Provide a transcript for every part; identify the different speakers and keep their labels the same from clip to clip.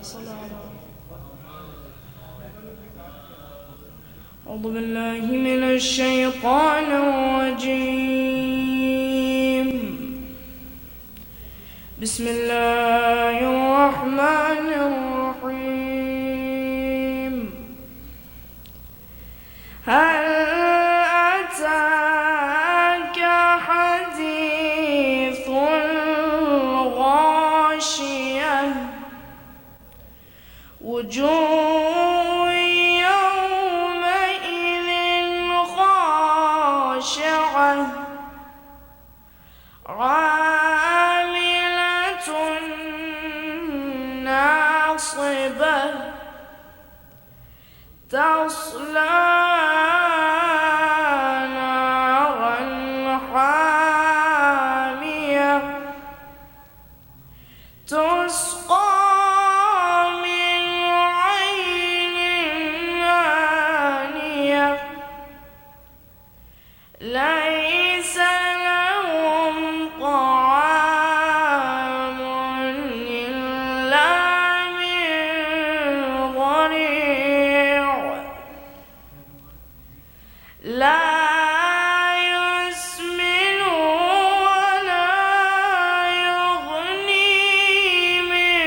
Speaker 1: أعوذ بالله من الشيطان الرجيم. بسم الله الرحمن الرحيم. هل أتاك حديث الغاشية وجوه يومئذ خاشعة عاملة ناصبة تصلى نارا حامية تسقى من عين آنية ليس لهم طعام إلا من ضريع لا يسمن ولا يغني من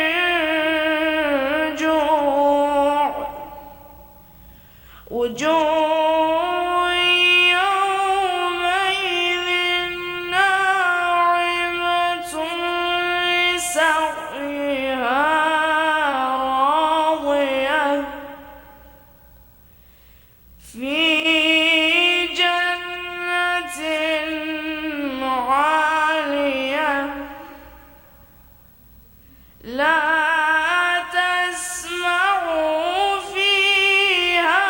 Speaker 1: جوع وجوه يومئذ ناعمة لسعيها راضية في جنة عالية لا تسمع فيها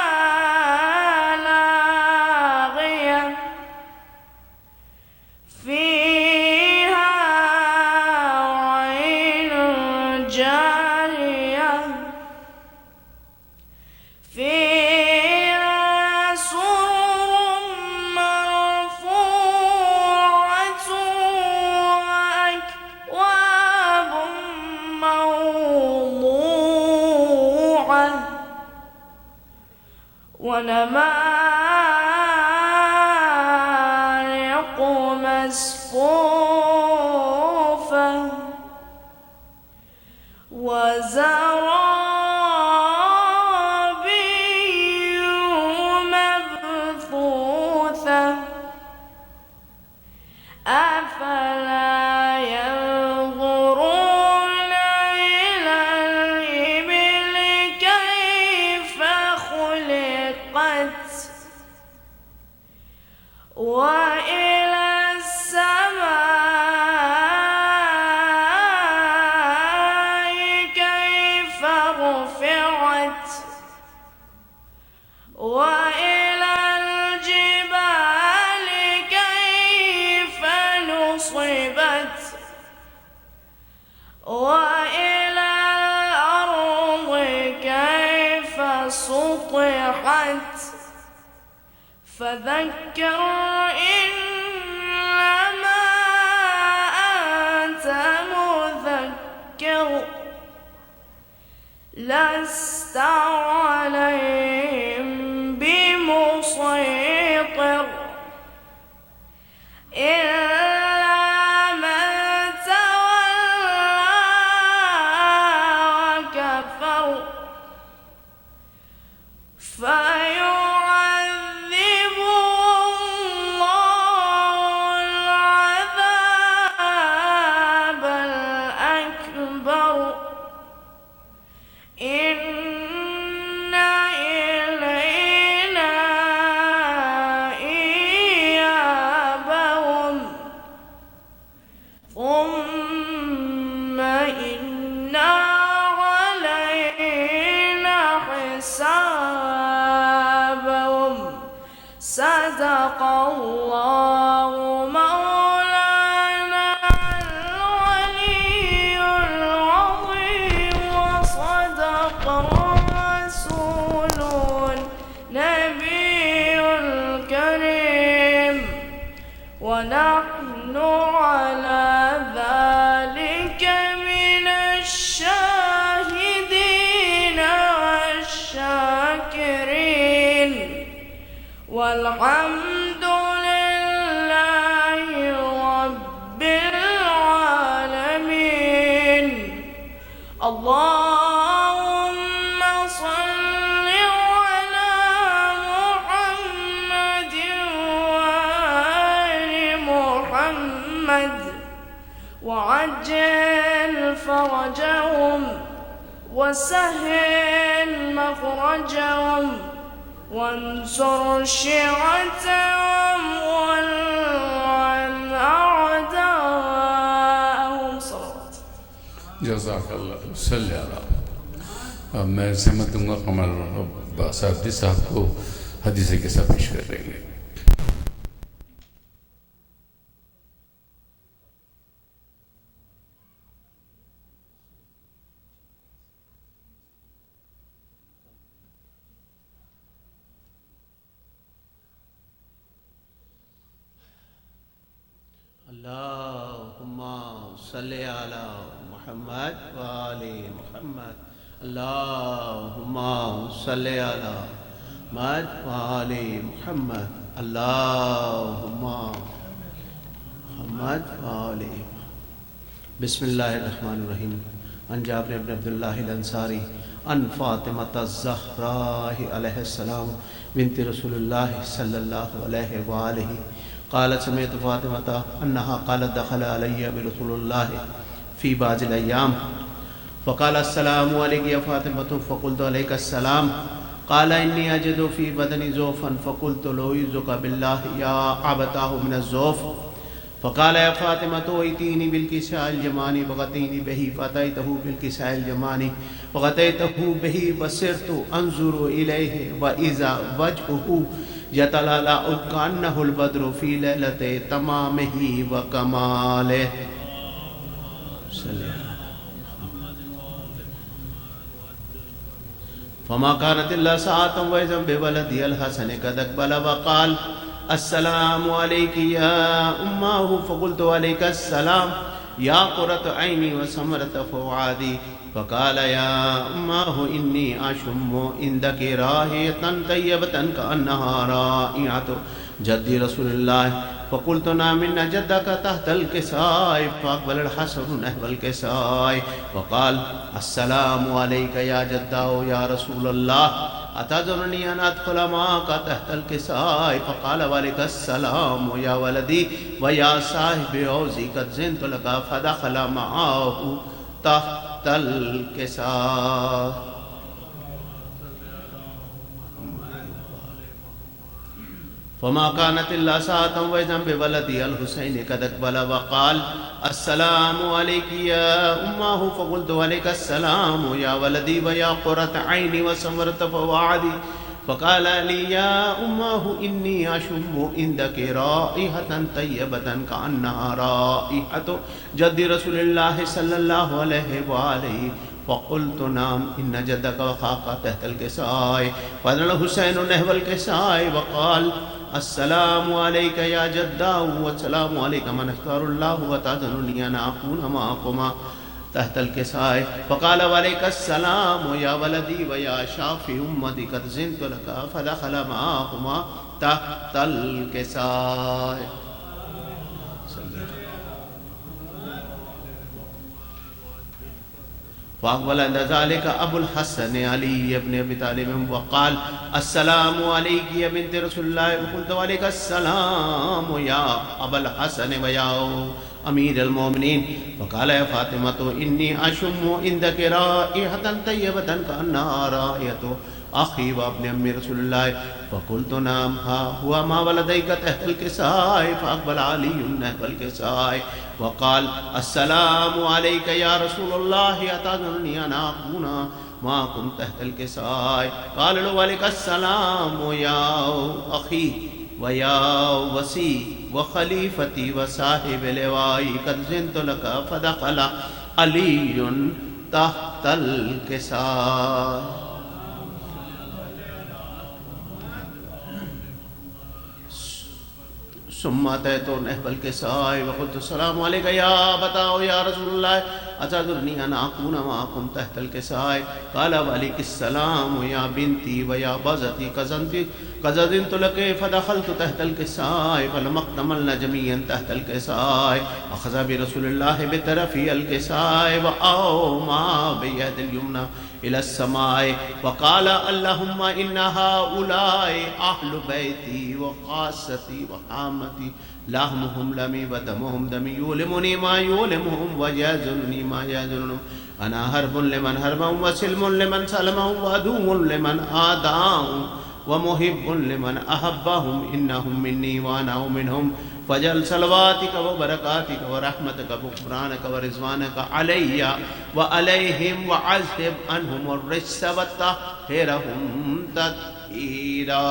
Speaker 1: لاغية فيها عين جارية فيها سرر مرفوعة وأكواب موضوعة ونمارق مصفوفة وزرابي مبثوثة أفلا ينظرون إلى الإبل كيف خلقت وإلى السماء كيف رفعت وإلى الجبال كيف نصبت وإلى الأرض كيف سطحت فذكر إنما أنت مذكر لست عليهم بمسيطر إلا من تولى وكفر فيعذبه الله العذاب الأكبر إن إلينا إيابهم ثم إن علينا حسابهم صدق الله مولانا العلي العظيم وصدق الرسول النبي الكريم ونحن على ذلك من الشاهدين والحمد لله رب العالمين. اللهم صل على محمد وآل محمد وعجل فرجهم وسهل مخرجهم وانصر شيعتهم والعن أعداءهم. صلوات.
Speaker 2: جزاک اللہ. صلی اللہ. اب میں سمت دوں گا قمر صاحب صاحب کو حدیث کے ساتھ پیش کر رہیں گے.
Speaker 3: اللہم صلی علی محمد وآل محمد. اللہم صلی علی محمد وآل محمد. اللہم محمد وآل. بسم اللہ الرحمن الرحیم. عن جابر بن عبداللہ الانصاری عن فاطمة الزہراء علیہ السلام بنت رسول اللہ صلی اللہ علیہ وآلہ قالت سمعت فاطمة أنها قالت دخل علي برسول الله في بعض الأيام فقال السلام عليك يا فاطمة فقلت عليك السلام. قال إني أجد في بدني زوفا فقلت لأعوذك بالله يا أبتاه من الزوف. فقال يا فاطمة ائتيني بالكساء اليماني فغطيني به فأتيته بالكساء اليماني فغطيته به وسرت أنظر إليه وإذا وجهه يتلألأ كأنه البدر في ليلة تمامه وكماله. فما كانت إلا ساعة وإذا بولدي الحسن قد أقبل وقال السلام عليك يا أماه. فقلت عليك السلام يا قرة عيني وسمرة فؤادي. فقال يا أماه إني أشم عندك رائحة طيبة كأنها رائحة جد رسول الله. فقلت نعم إن جدك تحت الكساء. فأقبل الحسن نحو الكساء وقال السلام عليك يا جداه يا رسول الله أتذرني أن أدخل معك تحت الكساء. فقال وعليك السلام يا ولدي ويا صاحب عوزي قد زنت لك. فدخل معه تحت الكساء. فما كانت إلا ساعة وإذا بولدي الحسين قد أقبل وقال السلام عليك يا أماه. فقلت عليك السلام يا ولدي ويا قرة عيني وسمرة فؤادي. فقال لي يا أماه إني أشم عندك رائحة طيبة كأنها رائحة جد رسول الله صلى الله عليه وآله. فقلت نعم إن جدك وخاك تحت الكساء. فأذن الحسين نحو الكساء وقال السلام عليك يا جداه والسلام عليك من اختار الله وتأذنني أن أكون معكما تحت الكساء. فقال وعليك السلام يا ولدي ويا شافي أمتي قد زنت لك. فدخل معهما تحت الكساء. فأقبل عند ذلك أبو الحسن علي بن أبي طالب وقال السلام عليك يا بنت رسول الله. وقلت وعليك السلام يا أبا الحسن ويا أمير المؤمنين. فقال يا فاطمة إني أشم عندك رائحة طيبة كأنها رائحة أخي وابن أم رسول الله. فقلت نعم ها هو ما ولديك تحت الكساء. فأقبل علي نحو الكساء وقال السلام عليك يا رسول الله أتأذنني أن أكون معكم تحت الكساء. قال له وعليك السلام يا أخي ويا وسي وخليفتي وصاحب لوائي قد زنت لك. فدخل علي تحت الكساء. ثم أتيت نحو الكساء وقلت السلام عليك يا أبتاه يا رسول الله. أتذرني أن أكون معكم تحت الكساء قال وعليك السلام يا بنتي ويا بزتي كزنت لك فدخلت تحت الكساء فلما اكتملنا جميعا تحت الكساء أخذ برسول الله بطرف الكساء وأومى بيد اليمنى إلى السماء وقال اللهم إن هؤلاء أهل بيتي وخاصتي وحامتي لحمهم لمي ودمهم دمي يؤلمني ما يؤلمهم ويحزنني ما يحزنهم أنا حرب لمن حربهم وسلم لمن سلمهم وعدو لمن عاداهم ومحب لمن أحبهم إنهم مني وأنا منهم فجل صلواتك وبركاتك ورحمتك وغفرانك ورضوانك علي وعليهم وعذب عنهم الرجس وطهرهم تطهيرا.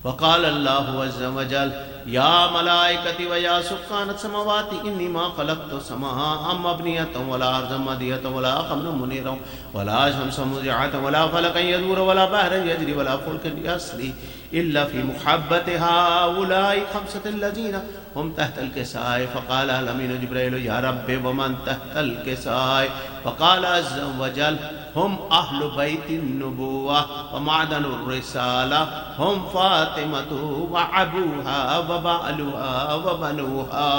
Speaker 3: وقال الله عز وجل يا ملائكتي ويا سكان السماوات إني ما خلقت السماء مبنية ولا أرضا مادية ولا قمرا منيرا ولا شمسا مضيئة ولا فلكا يدور ولا بحرا يجري ولا فلكا يسري إلا في محبة هؤلاء خمسة الذين هم تحت الكساء. فقال الأمين جبريل يا رب ومن تحت الكساء؟ فقال عز وجل هم أهل بيت النبوة ومعدن الرسالة هم فاطمة وأبوها وبعلها وبنوها.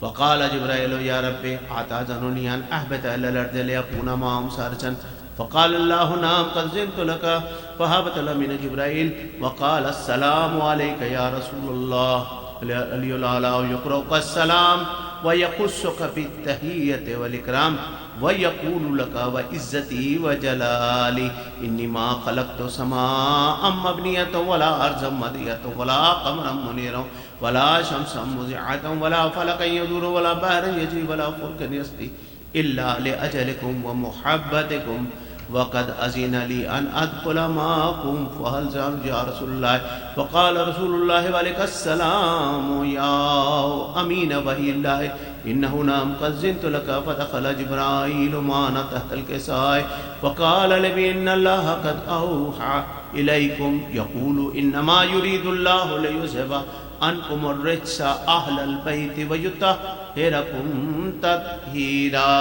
Speaker 3: فقال جبرائيل يا ربي أتعذرني أن أهبط إلى الأرض ليكون معهم سارجا؟ فقال الله نعم قد زنت لك. فهبط من جبرائيل وقال السلام عليك يا رسول الله علي الأعلى يقرأك السلام ويخصك بالتحية والإكرام ويقول لك وعزتي وجلالي إني ما خلقت سماء مبنية ولا أرضا مادية ولا قمرا منيرا ولا شمسا مضيئة ولا فلكا يدور ولا بحرا يجري ولا فلكا يسري إلا لأجلكم ومحبتكم وقد أذن لي أن أدخل معكم فهل زعمت يا رسول الله؟ فقال رسول الله وعليك السلام يا أمين وحي الله إنه نام قد زنت لك. فدخل جبرائيل معنا تحت الكساء وقال لي إن الله قد أوحى إليكم يقول إنما يريد الله ليذهب عنكم الرجس أهل البيت ويطهركم تطهيرا.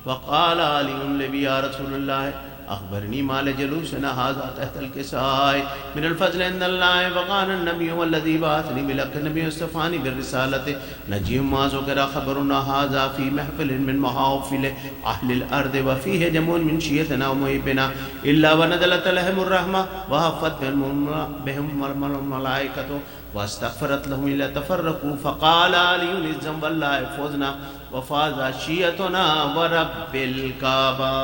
Speaker 3: وقال علي لي يا رسول الله أخبرني ما لجلوسنا هذا تحت الكساء من الفضل عند الله. فقال النبي والذي بعثني بلك النبي اصطفاني بالرسالة نجيم ما ذكر خبرنا هذا في محفل من محافل أهل الأرض وفيه جمع من شيعتنا ومحبنا إلا ونزلت لهم الرحمة وحفت بهم الملائكة واستغفرت لهم إلا تفرقوا. فقال علي الذنب الله فوزنا وفاز شيعتنا ورب الكعبة.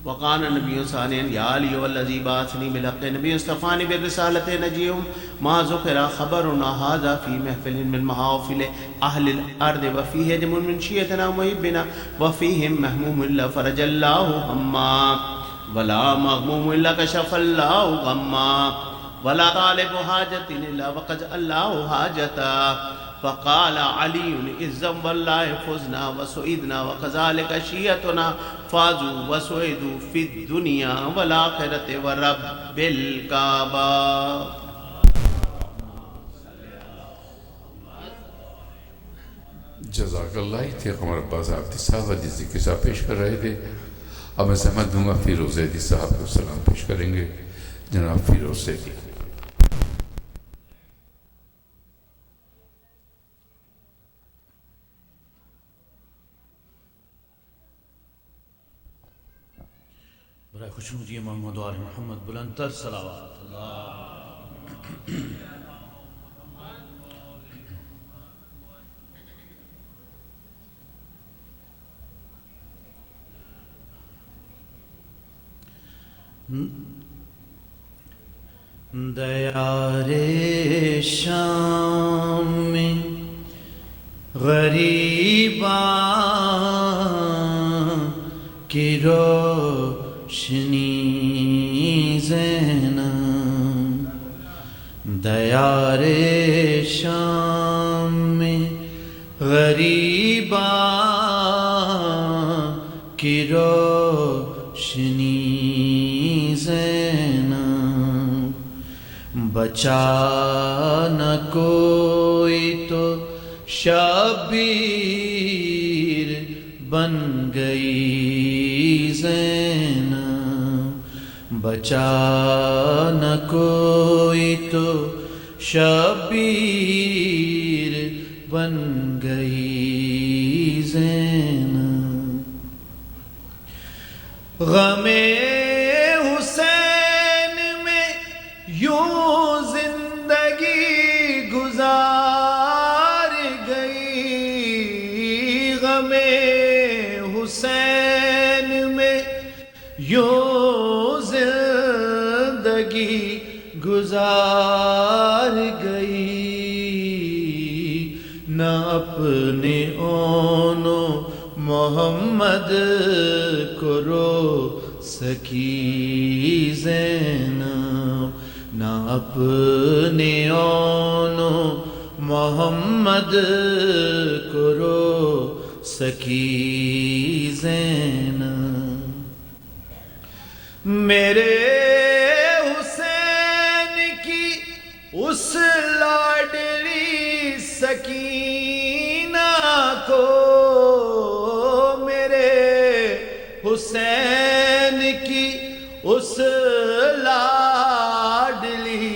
Speaker 3: وقال النبي ثانيا يا علي والذي بعثني بالحق النبي اصطفاني بالرسالة نجيهم ما ذكر خبرنا هذا في محفل من محافل أهل الأرض وفيه جمع من شيعتنا ومحبنا وفيهم مهموم إلا فرج الله هما ولا مغموم إلا كشف الله غما ولا طالب حاجة إلا وقد الله حاجتا. فقال علي إذن والله فزنا وسعدنا وكذلك شيعتنا فازوا وسعدوا في الدنيا والآخرة ورب الكعبة.
Speaker 2: جزاک اللہ. یہ تھے قمر عباس عابدی صاحب حدیث کے ساتھ پیش کر رہے تھے. اب میں سمجھ دوں گا فیروز زیدی صاحب کو سلام پیش کریں گے. جناب فیروز زیدی.
Speaker 4: برائے خوشنودی محمد و آل محمد بلندتر صلوات اللہ. دیار شام میں غریباں کی روشنی زینب
Speaker 3: دیار شام میں غریباں کی روشنی زینب، بچا نہ کوئی تو شبیر بن گئی زینب، بچا نہ کوئی تو شبیر بن گئی زینب۔ غم حسین میں یوں زندگی گزار گئی، غم حسین میں یوں زندگی گزار گئی، نہ اپنے اونو محمد کو رو سکی زینب، نہ اپنے اونو محمد کو رو سکی زینب۔ میرے حسین کی اس لاڈلی سکینہ کو، میرے حسین کی اس لاڈلی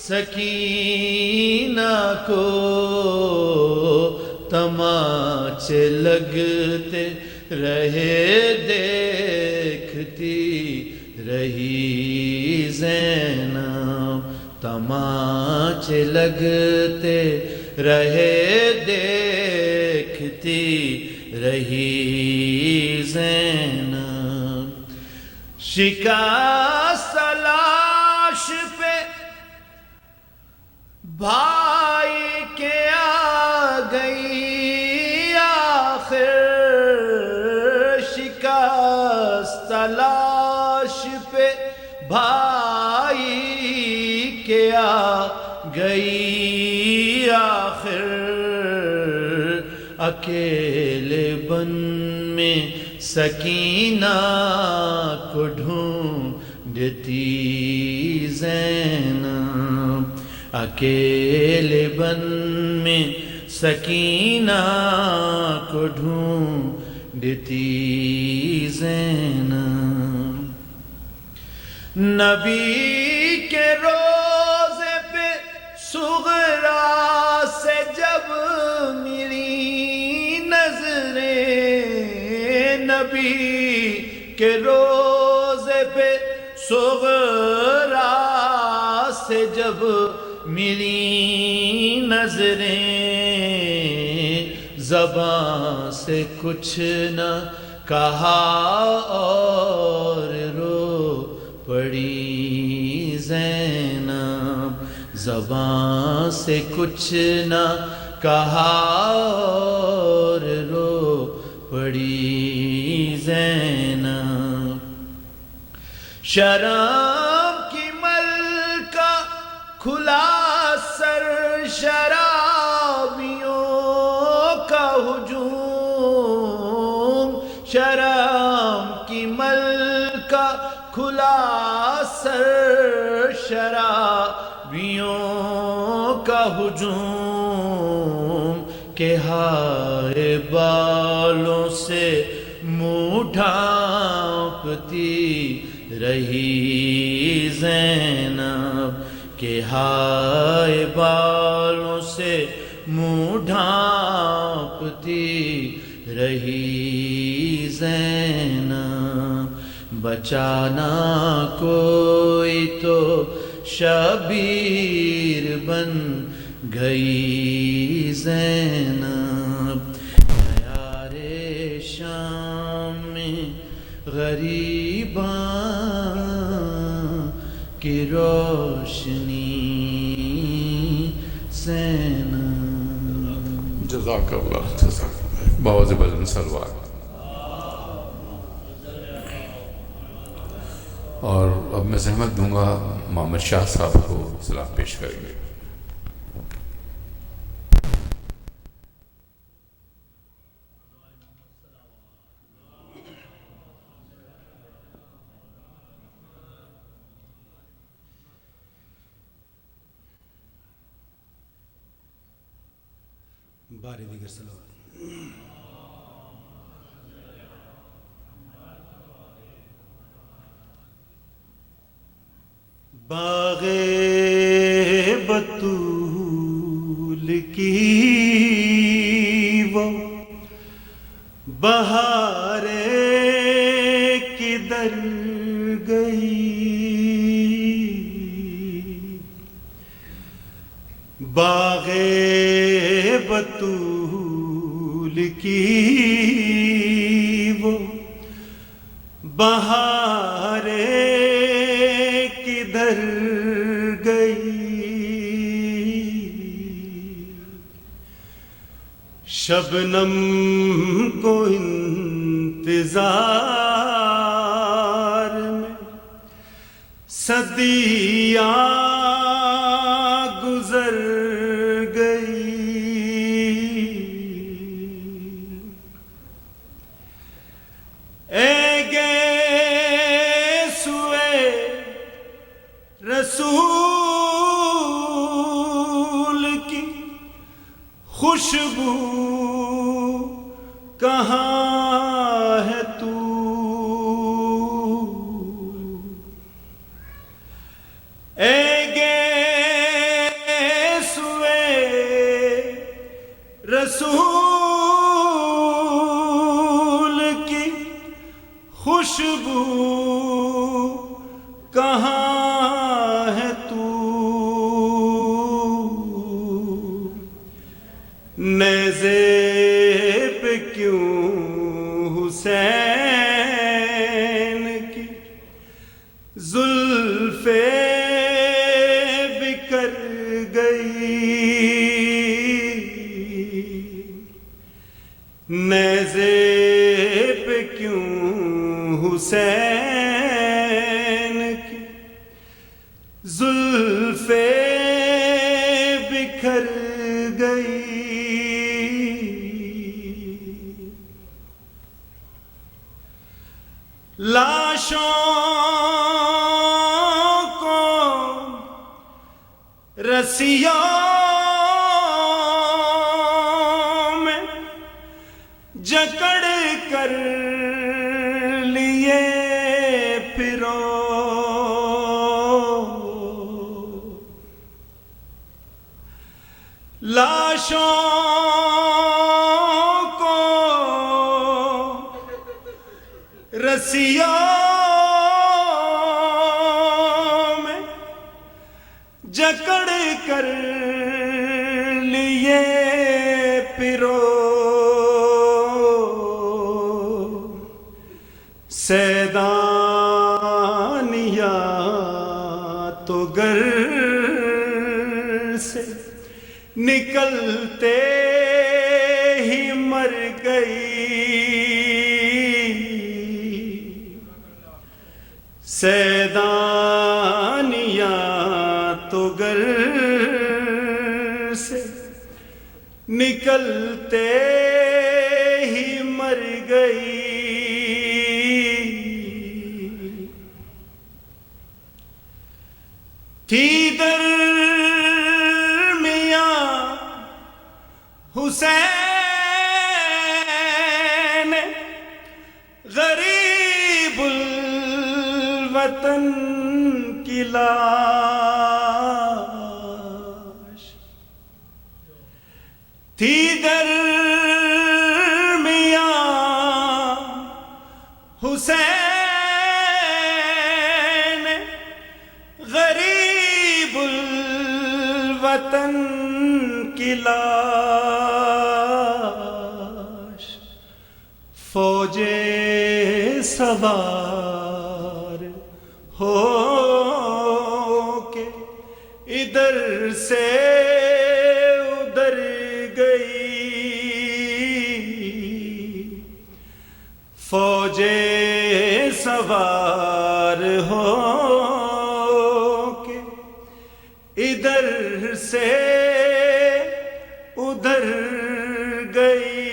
Speaker 3: سکینہ کو تماچے لگتے رہے دیکھتی رہی زینب، تماچے لگتے رہے دیکھتی رہی زینب۔ شکست لاش پہ بھائی کے آ گئی آخر، شکست لاش پہ بھائی کے آ گئی آخر، اکیلے بن میں سکینہ کو ڈھونڈتی زینب، اکیلے بن میں سکینہ کو ڈھونڈتی زینب۔ نبی کے روزے پہ صغرا سے جب ملی نظریں، نبی کے روزے پہ صغرا سے جب ملی نظریں، زبان سے کچھ نہ کہا اور رو پڑی زینب، زبان سے کچھ نہ کہا اور رو پڑی زینب۔ شرم کی ملکہ کھلا سر شرابیوں کا ہجوم، شرم کی ملکہ کھلا سر شرابیوں کا ہجوم، کہ ہائے بالوں سے منہ ڈھانپتی رہی زینب، کہ ہائے بالوں سے منہ ڈھانپتی رہی زینب، بچانا کوئی تو شبیر بن گئی زینب۔ دیار شام میں غریباں کی روشنی زینب۔
Speaker 2: جزاک اللہ، جزاک اللہ، باوز بلند سلوات۔ اور اب میں زحمت دوں گا محمد شاہ صاحب کو سلام پیش کریں گے۔
Speaker 5: باری دیگر صلوات. باغ بطول کی وہ بہار کدھر گئی، باغ بطول کی وہ بہار کدھر گئی، شبنم کو انتظار میں صدیاں گزر گئی، اے گیسوئے رسول کی خوشبو کہاں ہے تو، اے گیسوئے رسول کی خوشبو کہاں ہے تو، نیزے پہ کیوں حسین کی زلفیں بکھر گئی، نیزے پہ کیوں حسین کی زلفیں بکھر گئی، لاشوں کو رسیوں میں جکڑ کر لیے پھرو، لاشوں کو رسیوں میں جکڑ کر لیے پھرو، سیدانیہ تو گر سے نکلتے ہی مر گئی، سیدانیہ تو گر سے نکلتے ہی مر گئی، تھی درمیاں حسین غریب الوطن کی لاش، تھی درمیاں حسین غریب الوطن کی لاش، فوج سوار ہو کے ادھر سے ادھر گئی، فوج سوار ہو کے ادھر سے ادھر گئی،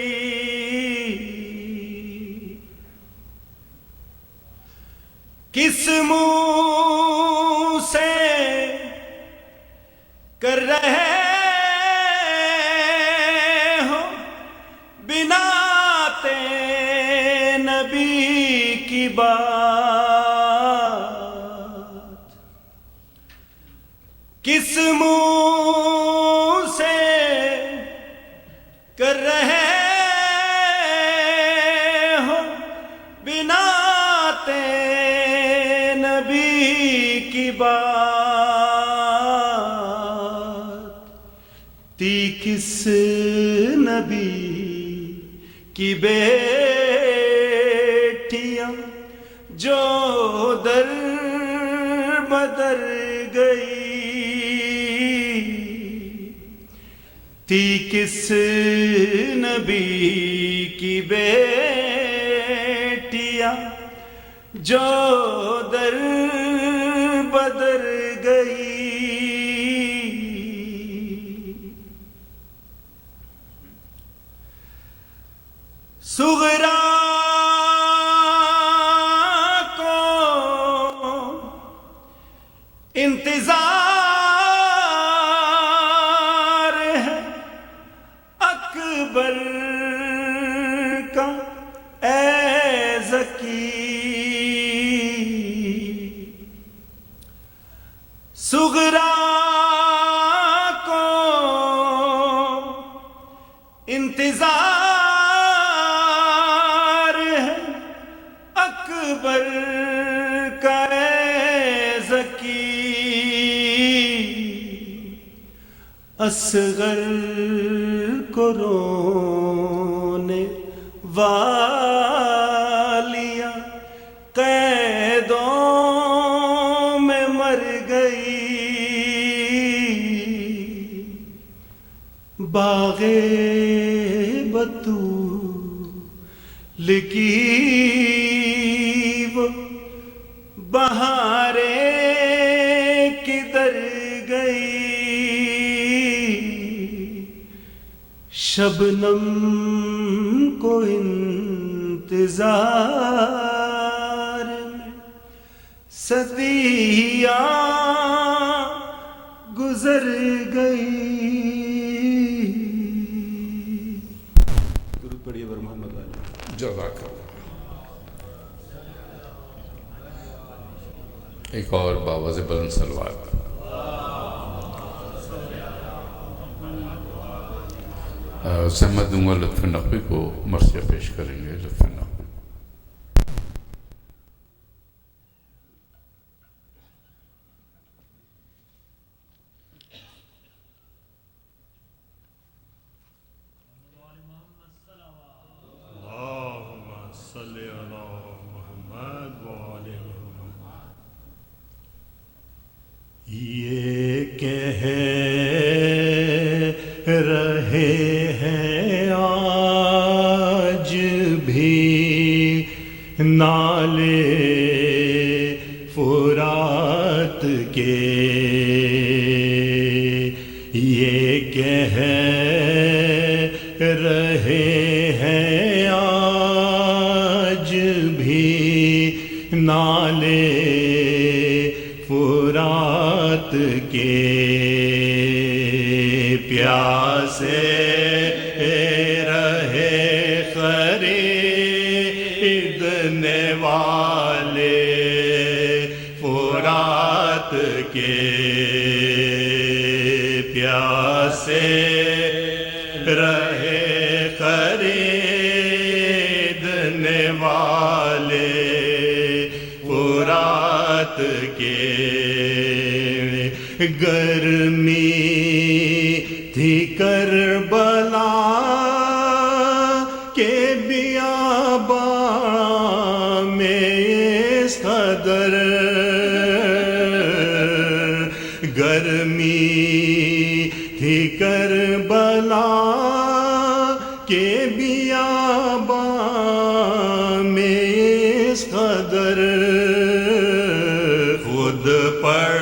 Speaker 5: کس منہ سے کر رہے کی بات کس منہ سے کر رہے ہو بنات نبی کی بات تھی کس نبی کی بیٹیاں جو در بدر گئی تھی کس نبی کی بیٹیاں جو در بدر گئی سغرا کو انتظار ہے اکبر کا اے ذکی سغرا کو انتظار اکبر کا اے ذکی اصغر کو رونے والیاں قیدوں میں مر گئی باغ بطول کی وہ بہاریں کدھر گئی شبنم کو انتظار میں صدیاں گزر گئی درود پڑھیے بر محمد علی
Speaker 2: جزاک اللہ. ایک اور باواز بلند سلوات. زحمت دوں گا لطف نقوی کو مرثیہ پیش کریں گے. لطف نقوی.
Speaker 5: یہ کہہ رہے ہیں آج بھی نالے فرات کے یہ کہہ رہے ہیں آج بھی نالے فرات کے پیاسے رہے خریدنے والے فرات کے پیاسے رہے خریدنے والے فرات کے گرمی تھی کربلا کے بیاباں میں اس قدر گرمی تھی کربلا کے بیاباں میں اس قدر خود پڑ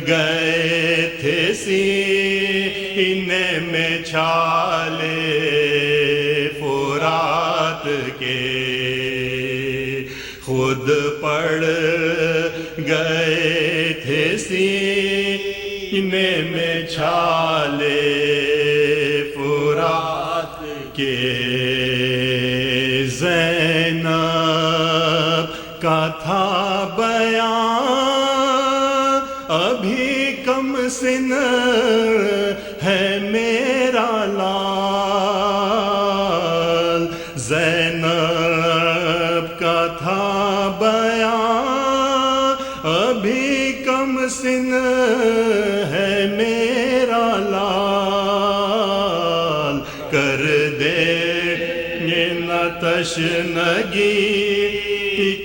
Speaker 5: گئے تھے سینے میں چھالے فرات کے خود پڑ گئے تھے سینے میں چھالے فرات کے زینب کر دے یہ نہ تشنگی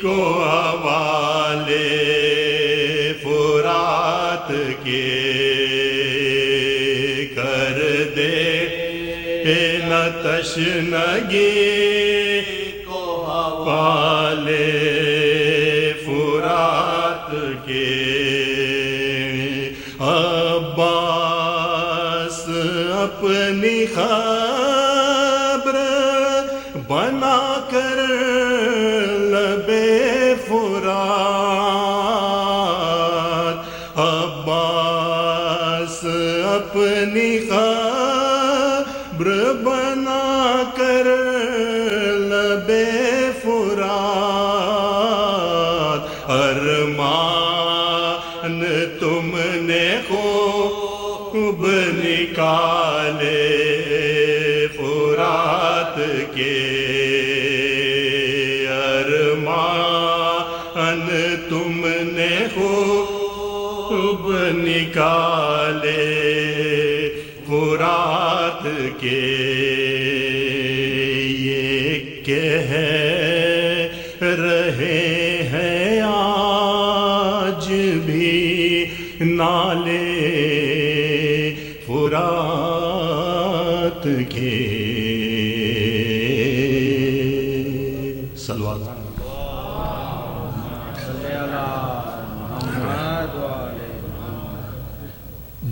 Speaker 5: کو حوالے فرات کے کر دے نہ تشنگی کو حوالے فرات کے عباس اپنی خبر بنا کر لبے فرات عباس اپنی خبر بنا کر لبے فرات ارمان تم نے خوب نکالے فرات کے ارمان تم نے خوب نکالے فرات کے یہ کہہ رہے ہیں آج بھی نالے فرات کے صلوات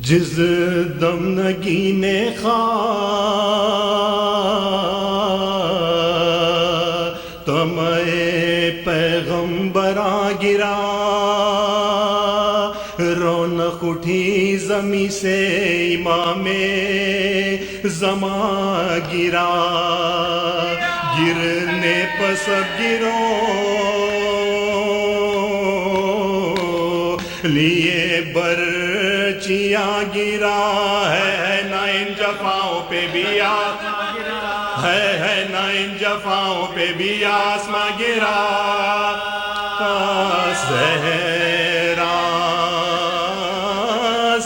Speaker 5: جس دم نگین خاتمِ پیغمبراں گرا رونق اٹھی زمیں سے امام زمان گرا گرنے پر سب گرو لیے برچیاں گرا ہے نہ ان جفاؤں پہ بھی ہے نہ ان جفاؤں پہ بھی آسماں گرا زہرا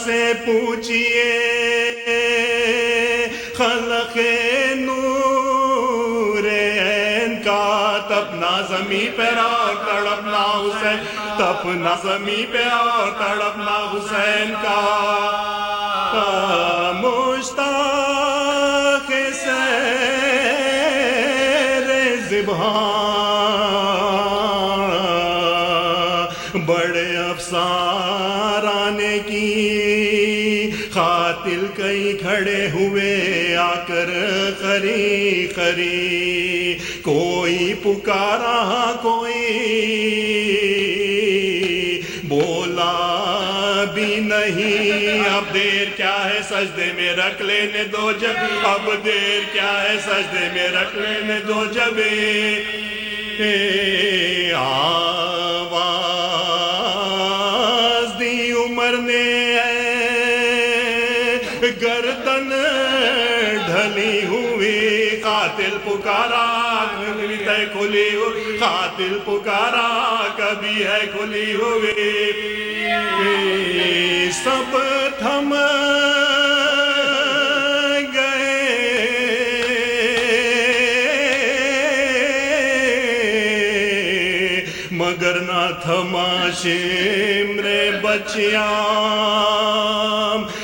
Speaker 5: سے پوچھئے خلق نور عین کا تپنا زمیں پہ اور تڑپنا حسین تپنا زمیں پہ اور تڑپنا حسین کا مشتاق سیر زبان بڑے افسارانے کی قاتل کئی کھڑے ہوئے آ کر خری خری کوئی پکارا کوئی بولا بھی نہیں اب دیر کیا ہے سجدے میں رکھ لینے دو جب اب دیر کیا ہے سجدے میں رکھ لینے دو جب آواز دی عمر نے گردن ڈھلی ہوئی قاتل پکارا کبھی ہے کھلی ہوئی قاتل پکارا کبھی ہے کھلی ہوئی سب تھم گئے مگر نہ تھما شمر بچیاں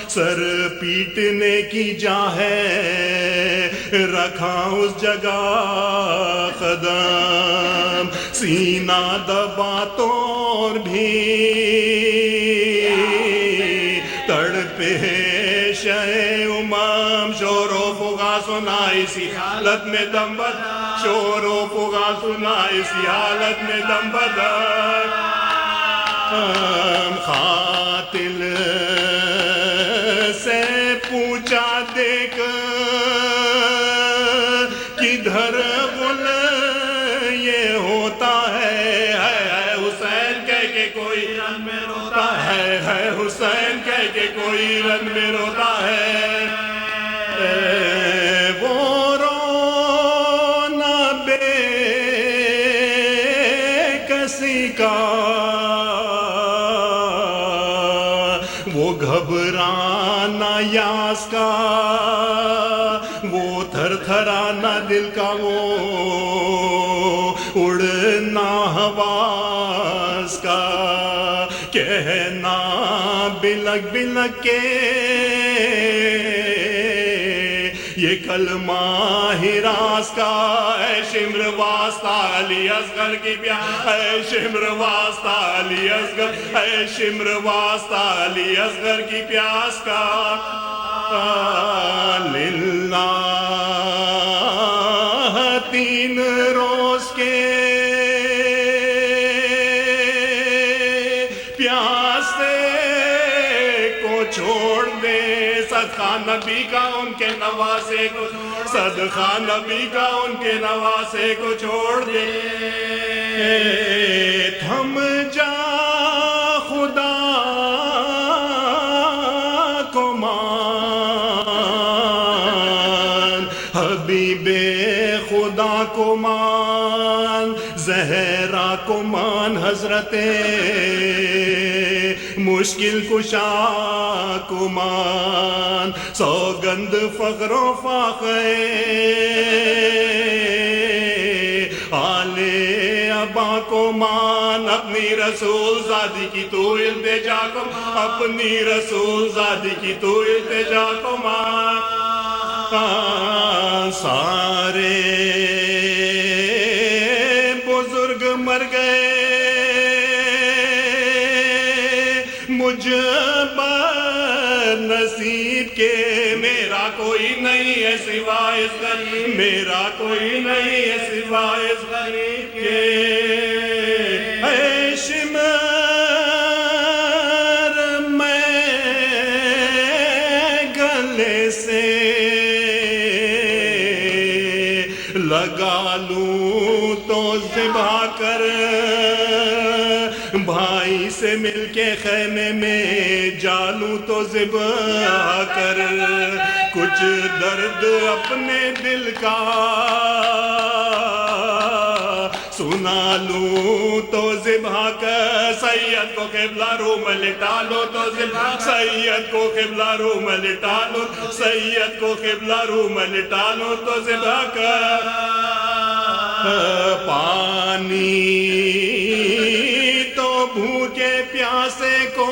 Speaker 5: سر پیٹنے کی جا ہے رکھا اس جگہ قدم سینہ دبا توڑ بھی تڑپے شہ امام شور و فغا سنا اسی حالت میں دم بدر شور و فغا سنا اسی حالت میں دم بدر قاتل سے پوچھا دیکھ کدھر غل یہ ہوتا ہے حسین کہہ کے کوئی رن میں روتا ہے حسین کہہ کے کوئی رن میں روتا ہے وہ رونا بے کسی کا وہ گھبرانا یاس کا وہ تھر تھرانا دل کا وہ اڑنا حواس کا کہنا بلک بلک کے یہ کلمہ ہی راز کا اے شمر واسطہ علی اصغر کی پیاس اے شمر واسطہ علی اصغر اے شمر واسطہ علی اصغر کی پیاس کا للہ 3 روز کے پیاسے کو چھوڑ دے صدقہ نبی کا ان کے نواسے کو صدقہ نبی کا ان کے نواسے کو چھوڑ دے تھم جا خدا کو مان حبیب خدا کو مان زہرا کو مان حضرت مشکل کشا کو مان سوگند فخر و فاخر آل ابا کو مان اپنی رسول زادی کی تو التجا کو اپنی رسول زادی کی تو التجا کو مان سارے بزرگ مر گئے مجھ نصیب کے میرا کوئی نہیں ہے سوائے اس غریب میرا کوئی نہیں ہے سوائے اس غریب کے اے شمر میں گلے سے لگا لوں تو ذبح کر بھائی سے مل کے خیمے میں جالوں تو ذبح کر کچھ درد اپنے دل کا سنا لوں تو ذبح کر سید کو قبلہ روم لٹا لو تو ذبح سید کو قبلہ روم لٹا لو سید کو قبلہ روم لٹا لو تو ذبح کر پانی تو بھوکے پیاسے کو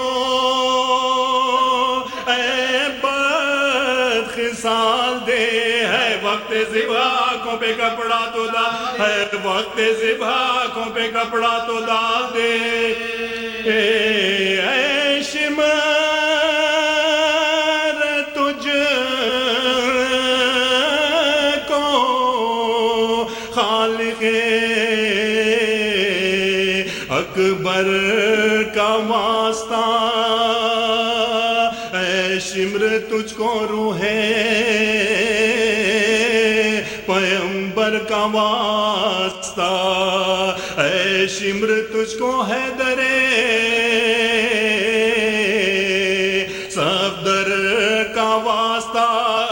Speaker 5: اے بد خصال دے ہے وقت ذبح آنکھوں پہ کپڑا تو ڈال ہے وقت ذبح آنکھوں پہ کپڑا تو ڈال دے اے شمر تجھ کو خالق اکبر کا واسطہ اے شمر تجھ کو روح پیغمبر کا واسطہ اے شمر تجھ کو حیدر صفدر کا واسطہ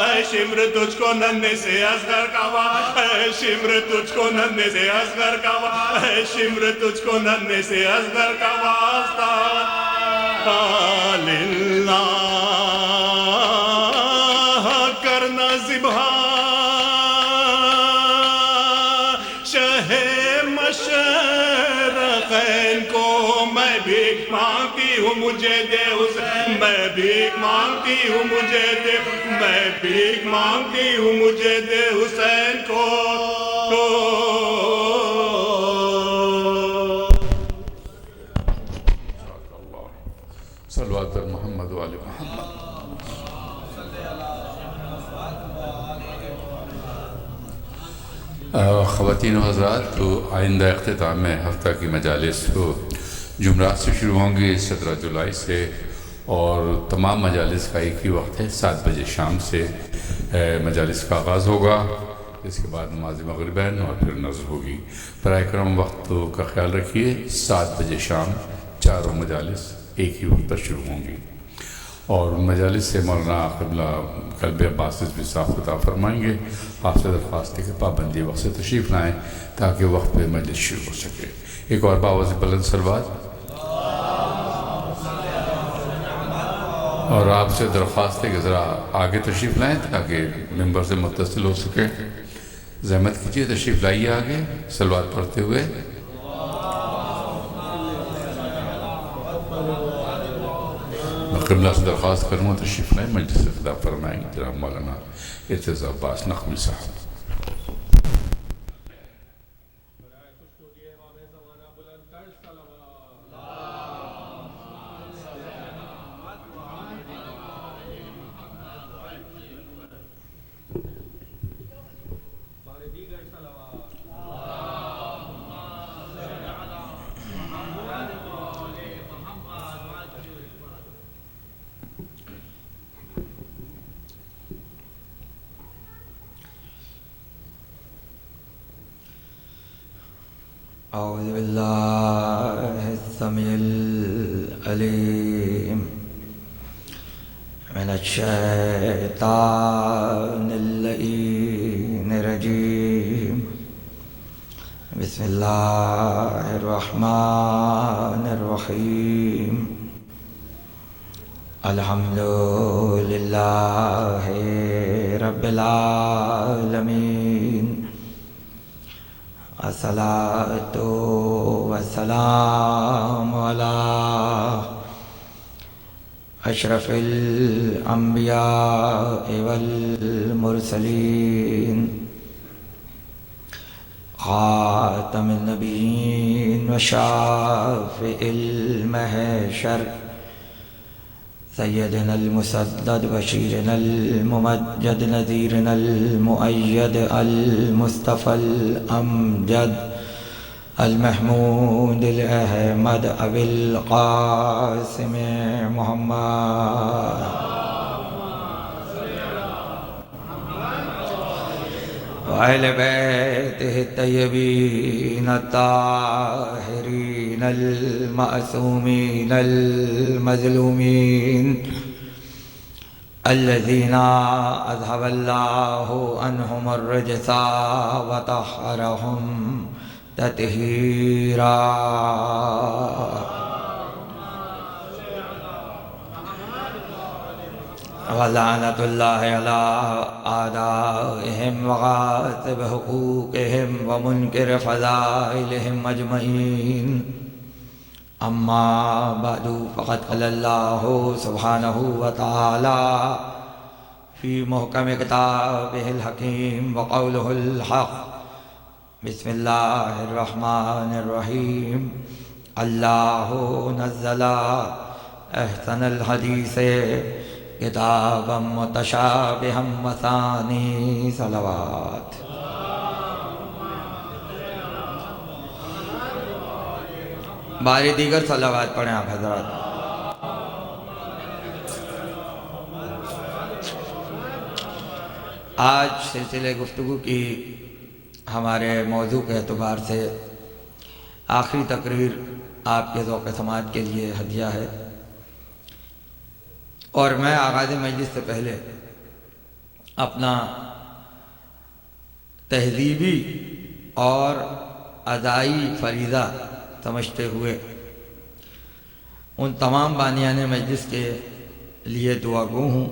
Speaker 5: اے شمر تجھ کو ننھے سے اصغر کا واسطہ اے شمر تجھ کو ننھے سے اصغر کا واسطہ اے شمر تجھ کو ننھے سے اصغر کا واسطہ للہ کرنا ذبح شہ مشرقین کو میں بھیک مانگتی ہوں مجھے دے حسین میں بھیک مانگتی ہوں مجھے دے میں بھیک مانگتی ہوں مجھے دے حسین کو
Speaker 2: صلوات پر محمد و آل محمد. خواتین و حضرات، تو آئندہ اختتام ہفتہ کی مجالس کو جمعرات سے شروع ہوں گی 17 جولائی سے، اور تمام مجالس کا ایک ہی وقت ہے، 7 بجے شام سے مجالس کا آغاز ہوگا. اس کے بعد نماز مغربین اور پھر نظر ہوگی. برائے کرم وقت کا خیال رکھیے، 7 بجے شام چاروں مجالس ایک ہی وقت پر شروع ہوں گی. اور مجالس سے مولانا قبلہ قلب عباسس بھی صاف خطاب فرمائیں گے. آپ سے درخواست ہے کہ پابندی وقت سے تشریف لائیں تاکہ وقت پہ مجلس شروع ہو سکے. ایک اور باوز بلند صلوات. اور آپ سے درخواست ہے کہ ذرا آگے تشریف لائیں تاکہ ممبر سے متصل ہو سکے. زحمت کیجیے، تشریف لائیے آگے صلوات پڑھتے ہوئے. میں قبلہ سے درخواست کروں گا تشریف لائیں، مجلس سے خطاب فرمائیں گے جناب مولانا ارتضیٰ عباس نقوی صاحب.
Speaker 6: أعوذ بالله السميع العليم من الشيطان اللعين الرجيم. بسم الله الرحمن الرحيم. الحمد لله رب العالمين. الصلاة والسلام على أشرف الأنبياء والمرسلين خاتم النبيين وشافع المحشر سيدنا المسدد بشيرنا الممجد نذيرنا المؤيد المصطفى الأمجد المحمود الأحمد أبي القاسم محمد وأهل بيته الطيبين الطاهرين المعصومين المظلومين الذين أذهب الله عنهم الرجس وطهرهم تطهيرا. ولعنة الله على أعدائهم وغاصب حقوقهم ومنكر فضائلهم أجمعين. أما بعد فقد قال الله سبحانه وتعالى في محكم كتابه الحكيم وقوله الحق. بسم الله الرحمن الرحيم. الله نزل أحسن الحديث کتابا متشابہا مثانی صلوات. باری دیگر صلوات پڑھیں آپ حضرات. آج سلسلے گفتگو کی ہمارے موضوع کے اعتبار سے آخری تقریر آپ کے ذوق سماعت کے لیے ہدیہ ہے، اور میں آغاز مجلس سے پہلے اپنا تہذیبی اور ادائی فریضہ سمجھتے ہوئے ان تمام بانیان مجلس کے لیے دعا گو ہوں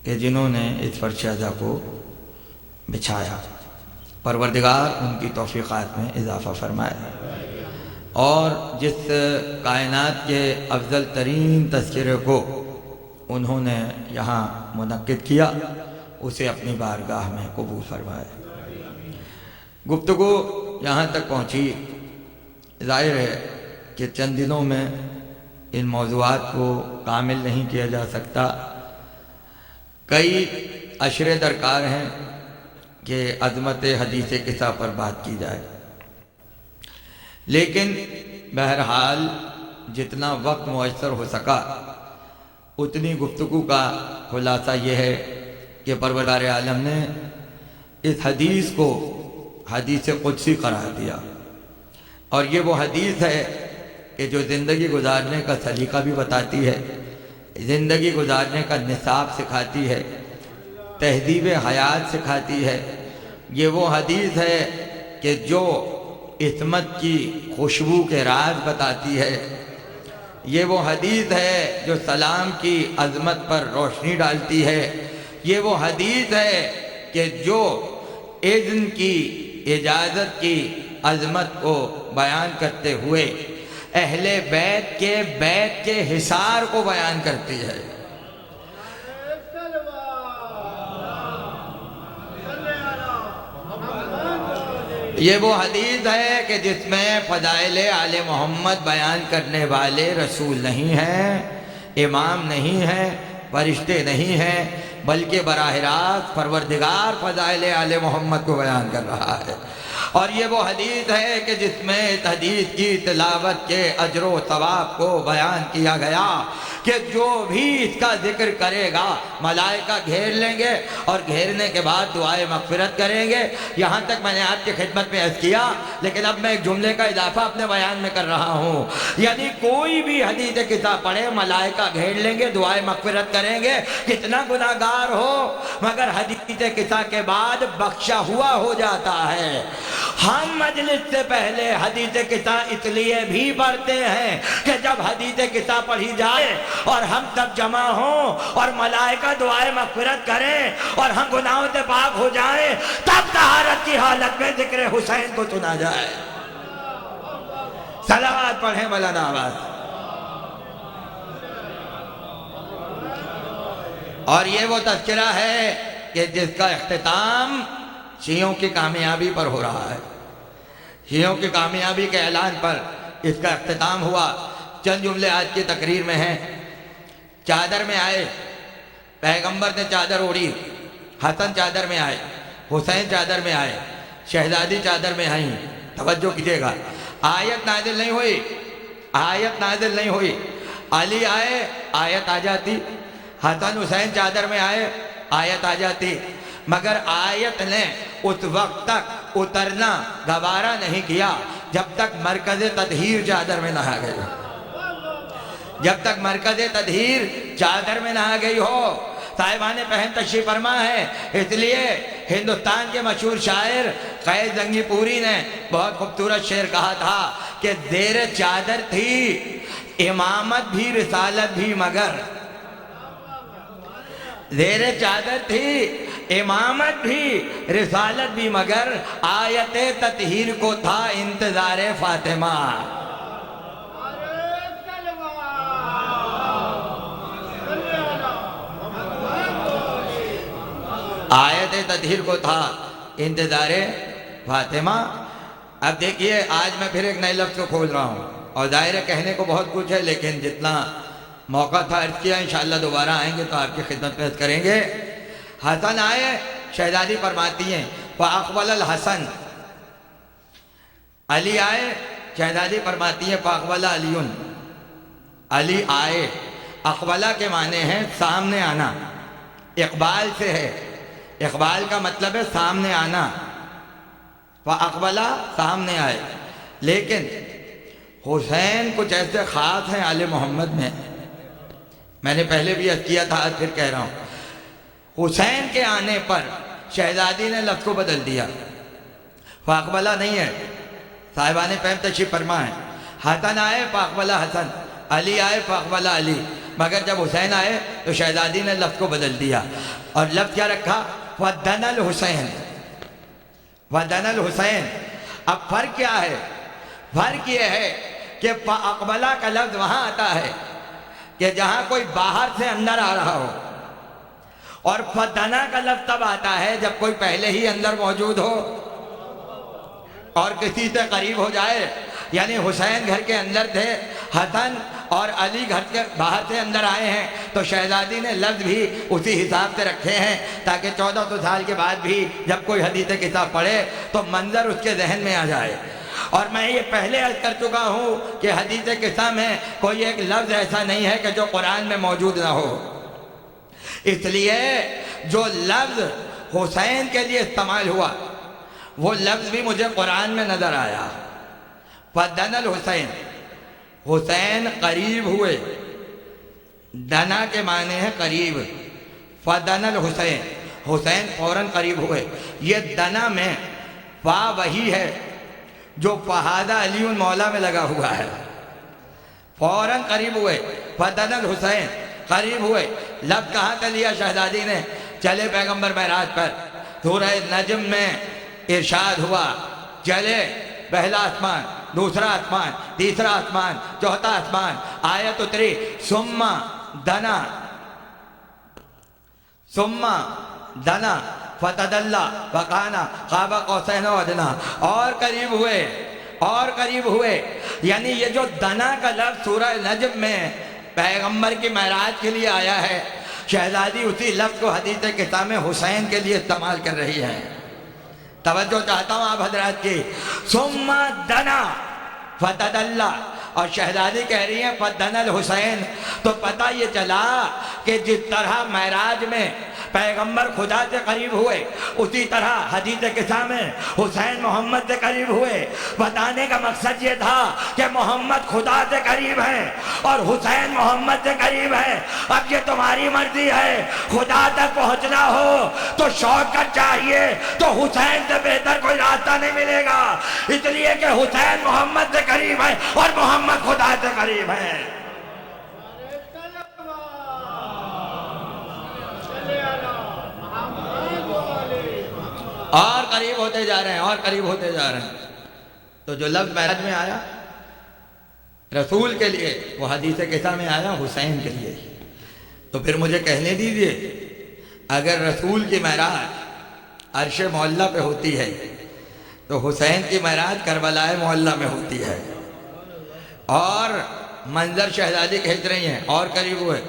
Speaker 6: کہ جنہوں نے اس فرش ازا کو بچھایا. پروردگار ان کی توفیقات میں اضافہ فرمائے، اور جس کائنات کے افضل ترین تذکرے کو انہوں نے یہاں منعقد کیا اسے اپنی بارگاہ میں قبول فرمائے. گفتگو یہاں تک پہنچی، ظاہر ہے کہ چند دنوں میں ان موضوعات کو کامل نہیں کیا جا سکتا. کئی اشرے درکار ہیں کہ عظمت حدیث قصہ پر بات کی جائے، لیکن بہرحال جتنا وقت میسر ہو سکا اتنی گفتگو کا خلاصہ یہ ہے کہ پروردگار عالم نے اس حدیث کو حدیث قدسی قرار دیا، اور یہ وہ حدیث ہے کہ جو زندگی گزارنے کا سلیقہ بھی بتاتی ہے، زندگی گزارنے کا نصاب سکھاتی ہے، تہذیب حیات سکھاتی ہے. یہ وہ حدیث ہے کہ جو عصمت کی خوشبو کے راز بتاتی ہے. یہ وہ حدیث ہے جو سلام کی عظمت پر روشنی ڈالتی ہے، یہ وہ حدیث ہے کہ جو اذن کی، اجازت کی عظمت کو بیان کرتے ہوئے اہل بیت کے حصار کو بیان کرتی ہے۔ یہ وہ حدیث ہے کہ جس میں فضائل آل محمد بیان کرنے والے رسول نہیں ہیں، امام نہیں ہیں، فرشتے نہیں ہیں، بلکہ براہ راست پروردگار فضائل آل محمد کو بیان کر رہا ہے۔ اور یہ وہ حدیث ہے کہ جس میں اس حدیث کی تلاوت کے اجر و ثواب کو بیان کیا گیا کہ جو بھی اس کا ذکر کرے گا ملائکہ گھیر لیں گے اور گھیرنے کے بعد دعائے مغفرت کریں گے۔ یہاں تک میں نے آپ کی خدمت میں عرض کیا، لیکن اب میں ایک جملے کا اضافہ اپنے بیان میں کر رہا ہوں، یعنی کوئی بھی حدیث کتاب پڑھے ملائکہ گھیر لیں گے، دعائے مغفرت کریں گے، کتنا گناہگار ہو مگر حدیث کتاب کے بعد بخشا ہوا ہو جاتا ہے۔ ہم مجلس سے پہلے حدیث کتاب اس لیے بھی پڑھتے ہیں کہ جب حدیث کتاب پڑھی جائے اور ہم سب جمع ہوں اور ملائکہ دعائے مغفرت کریں اور ہم گناہوں سے پاک ہو جائیں، تب طہارت کی حالت میں ذکر حسین کو سنا جائے۔ صلوات پڑھیں مولانا آواز۔ اور یہ وہ تذکرہ ہے کہ جس کا اختتام شیعوں کی کامیابی پر ہو رہا ہے، شیعوں کی کامیابی کے اعلان پر اس کا اختتام ہوا۔ چند جملے آج کی تقریر میں ہیں۔ چادر میں آئے، پیغمبر نے چادر اوڑھی، حسن چادر میں آئے، حسین چادر میں آئے، شہزادی چادر میں آئیں۔ توجہ کیجیے گا، آیت نازل نہیں ہوئی، آیت نازل نہیں ہوئی۔ علی آئے، آیت آ جاتی، حسن حسین چادر میں آئے، آیت آ جاتی، مگر آیت نے اس وقت تک اترنا گوارا نہیں کیا جب تک مرکز تطہیر چادر میں نہ آ گئی، جب تک مرکز تطہیر چادر میں نہ آ گئی ہو۔ صاحبان پہن تشریف فرما ہے، اس لیے ہندوستان کے مشہور شاعر قیس زنگی پوری نے بہت خوبصورت شعر کہا تھا کہ زیر چادر تھی امامت بھی رسالت بھی مگر، زیر چادر تھی امامت بھی رسالت بھی مگر، آیت تطہیر کو تھا انتظار فاطمہ۔ آیت تطہیر کو تھا انتظار فاطمہ۔ اب دیکھیے، آج میں پھر ایک نئے لفظ کو کھول رہا ہوں، اور ظاہر کہنے کو بہت کچھ ہے، لیکن جتنا موقع تھا عرض کیا، انشاءاللہ دوبارہ آئیں گے تو آپ کی خدمت میں عرض کریں گے۔ حسن آئے، شہزادی فرماتی ہیں فَأَقْبَلَ الْحَسَنِ، علی آئے، شہزادی فرماتی ہیں فَأَقْبَلَ عَلِيٌ، علی آئے۔ اقبلہ کے معنی ہے سامنے آنا، اقبال سے ہے، اقبال کا مطلب ہے سامنے آنا۔ فَأَقْبَلَ سامنے آئے، لیکن حسین کچھ ایسے خاص ہیں آل محمد میں نے پہلے بھی عرض کیا تھا، آج پھر کہہ رہا ہوں، حسین کے آنے پر شہزادی نے لفظ کو بدل دیا، فاقبلہ نہیں ہے۔ صاحبان پہم تشریف فرما ہے، حسن آئے فاقبلہ حسن، علی آئے فاقبلہ علی، مگر جب حسین آئے تو شہزادی نے لفظ کو بدل دیا، اور لفظ کیا رکھا؟ فَدَّنَ الْحُسَيْن، فَدَّنَ الْحُسَيْن۔ اب فرق کیا ہے؟ فرق یہ ہے کہ فاقبلہ کا لفظ وہاں آتا ہے کہ جہاں کوئی باہر سے اندر آ رہا ہو، اور فدنا کا لفظ تب آتا ہے جب کوئی پہلے ہی اندر موجود ہو اور کسی سے قریب ہو جائے۔ یعنی حسین گھر کے اندر تھے، حسن اور علی گھر کے باہر سے اندر آئے ہیں، تو شہزادی نے لفظ بھی اسی حساب سے رکھے ہیں تاکہ 1400 سال کے بعد بھی جب کوئی حدیث کتاب پڑھے تو منظر اس کے ذہن میں آ جائے۔ اور میں یہ پہلے عرض کر چکا ہوں کہ حدیث قسم میں کوئی ایک لفظ ایسا نہیں ہے کہ جو قرآن میں موجود نہ ہو، اس لیے جو لفظ حسین کے لیے استعمال ہوا وہ لفظ بھی مجھے قرآن میں نظر آیا۔ فَدَنَ الْحُسَيْن، حسین قریب ہوئے، دنا کے معنی ہے قریب، فَدَنَ الْحُسَيْن، حسین فوراً قریب ہوئے۔ یہ دنا میں فا وہی ہے جو فہادہ علی مولا میں لگا ہوا ہے، فوراً قریب ہوئے، فدن الحسین، قریب ہوئے. لب کہاں سے لیا شہزادی نے؟ چلے پیغمبر معراج پر. سورہ نجم میں ارشاد ہوا چلے پہلا آسمان، دوسرا آسمان، تیسرا آسمان، چوتھا آسمان. آیت اتری ثم دنا فتدلی وکانا قاب قوسین و ادنیٰ. اور قریب ہوئے. یعنی یہ جو دنا کا لفظ سورہ نجم میں پیغمبر کی معراج کے لیے آیا ہے، شہزادی اسی لفظ کو حدیث کتاب میں حسین کے لیے استعمال کر رہی ہے. توجہ چاہتا ہوں آپ حضرات کی. ثم دنا فتدلی، اور شہزادی کہہ رہی ہیں فدن الحسین. تو پتہ یہ چلا کہ جس طرح معراج میں پیغمبر خدا سے قریب ہوئے، اسی طرح حدیث قصہ میں حسین محمد سے قریب ہوئے. بتانے کا مقصد یہ تھا کہ محمد خدا سے قریب ہے اور حسین محمد سے قریب ہے. اب یہ تمہاری مرضی ہے، خدا تک پہنچنا ہو تو شوق کر چاہیے، تو حسین سے بہتر کوئی راستہ نہیں ملے گا. اس لیے کہ حسین محمد سے قریب ہے اور محمد خدا سے قریب ہے. اور قریب ہوتے جا رہے ہیں. تو جو لفظ معراج میں آیا رسول کے لیے، وہ حدیث قصہ میں آیا حسین کے لیے. تو پھر مجھے کہنے دیجئے، اگر رسول کی معراج عرش معلیٰ پہ ہوتی ہے تو حسین کی معراج کربلا معلیٰ میں ہوتی ہے. اور منظر شہزادی کھینچ رہی ہیں، اور قریب ہوئے.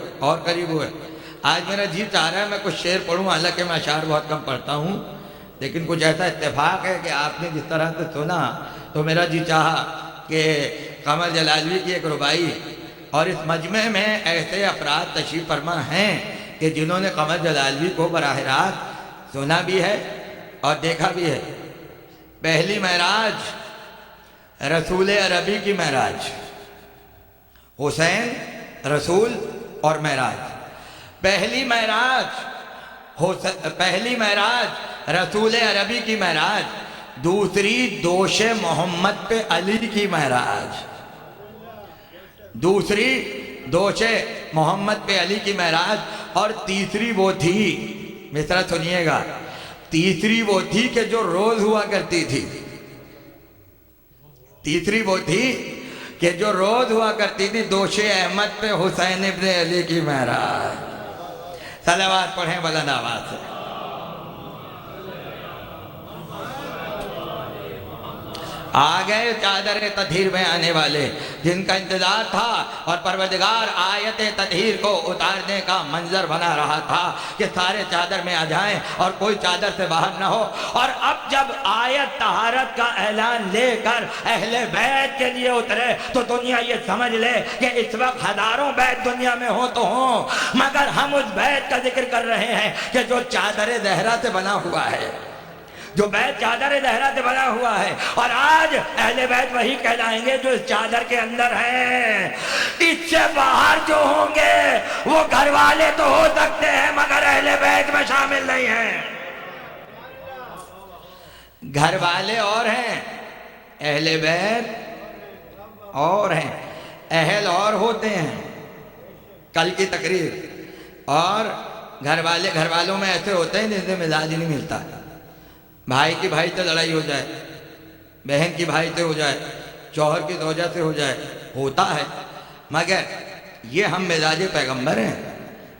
Speaker 6: آج میرا جی چاہ رہا ہے میں کچھ شعر پڑھوں، حالانکہ میں اشعار بہت کم پڑھتا ہوں، لیکن کچھ ایسا اتفاق ہے کہ آپ نے جس طرح سے سنا تو میرا جی چاہا کہ قمر جلالوی کی ایک ربائی. اور اس مجمع میں ایسے افراد تشریف فرما ہیں کہ جنہوں نے قمر جلالوی کو براہ راست سنا بھی ہے اور دیکھا بھی ہے. پہلی معراج رسول عربی کی معراج، حسین رسول اور معراج. پہلی معراج رسول عربی کی معراج، دوسری دوش محمد پہ علی کی معراج. اور تیسری وہ تھی، مصرع سنیے گا، تیسری وہ تھی کہ جو روز ہوا کرتی تھی. دوش احمد پہ حسین ابن علی کی معراج. صلوات پڑھیں بلند آواز سے. آ گئے چادر تطہیر میں آنے والے جن کا انتظار تھا، اور پروردگار آیت تطہیر کو اتارنے کا منظر بنا رہا تھا کہ سارے چادر میں آ جائیں اور کوئی چادر سے باہر نہ ہو. اور اب جب آیت طہارت کا اعلان لے کر اہل بیت کے لیے اترے تو دنیا یہ سمجھ لے کہ اس وقت ہزاروں بیت دنیا میں ہوں تو ہوں، مگر ہم اس بیت کا ذکر کر رہے ہیں کہ جو چادر زہرا سے بنا ہوا ہے، جو بیت چادر زہرا سے بنا ہوا ہے. اور آج اہل بیت وہی کہلائیں گے جو اس چادر کے اندر ہیں. اس سے باہر جو ہوں گے وہ گھر والے تو ہو سکتے ہیں مگر اہل بیت میں شامل نہیں ہیں. گھر والے اور ہیں، اہل بیت اور ہیں. اہل اور ہوتے ہیں، کل کی تقریر. اور گھر والوں میں ایسے ہوتے ہیں جن سے مزاج نہیں ملتا. بھائی کی بھائی سے لڑائی ہو جائے، بہن کی بھائی سے ہو جائے، شوہر کی زوجہ سے ہو جائے، ہوتا ہے. مگر یہ ہم مزاج پیغمبر ہیں.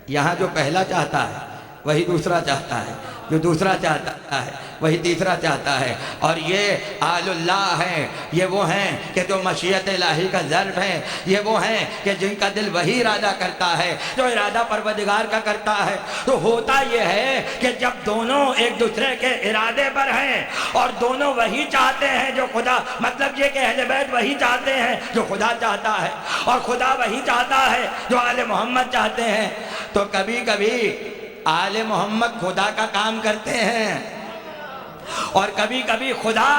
Speaker 6: یہاں جو پہلا چاہتا ہے وہی دوسرا چاہتا ہے، جو دوسرا چاہتا ہے وہی تیسرا چاہتا ہے. اور یہ آل اللہ ہیں، یہ وہ ہیں کہ جو مشیت الہی کا ظرف ہیں، یہ وہ ہیں کہ جن کا دل وہی ارادہ کرتا ہے جو ارادہ پروردگار کا کرتا ہے. تو ہوتا یہ ہے کہ جب دونوں ایک دوسرے کے ارادے پر ہیں اور دونوں وہی چاہتے ہیں جو خدا، مطلب یہ کہ اہل بیت وہی چاہتے ہیں جو خدا چاہتا ہے اور خدا وہی چاہتا ہے جو آل محمد چاہتے ہیں، تو کبھی کبھی آل محمد خدا کا کام کرتے ہیں اور کبھی کبھی خدا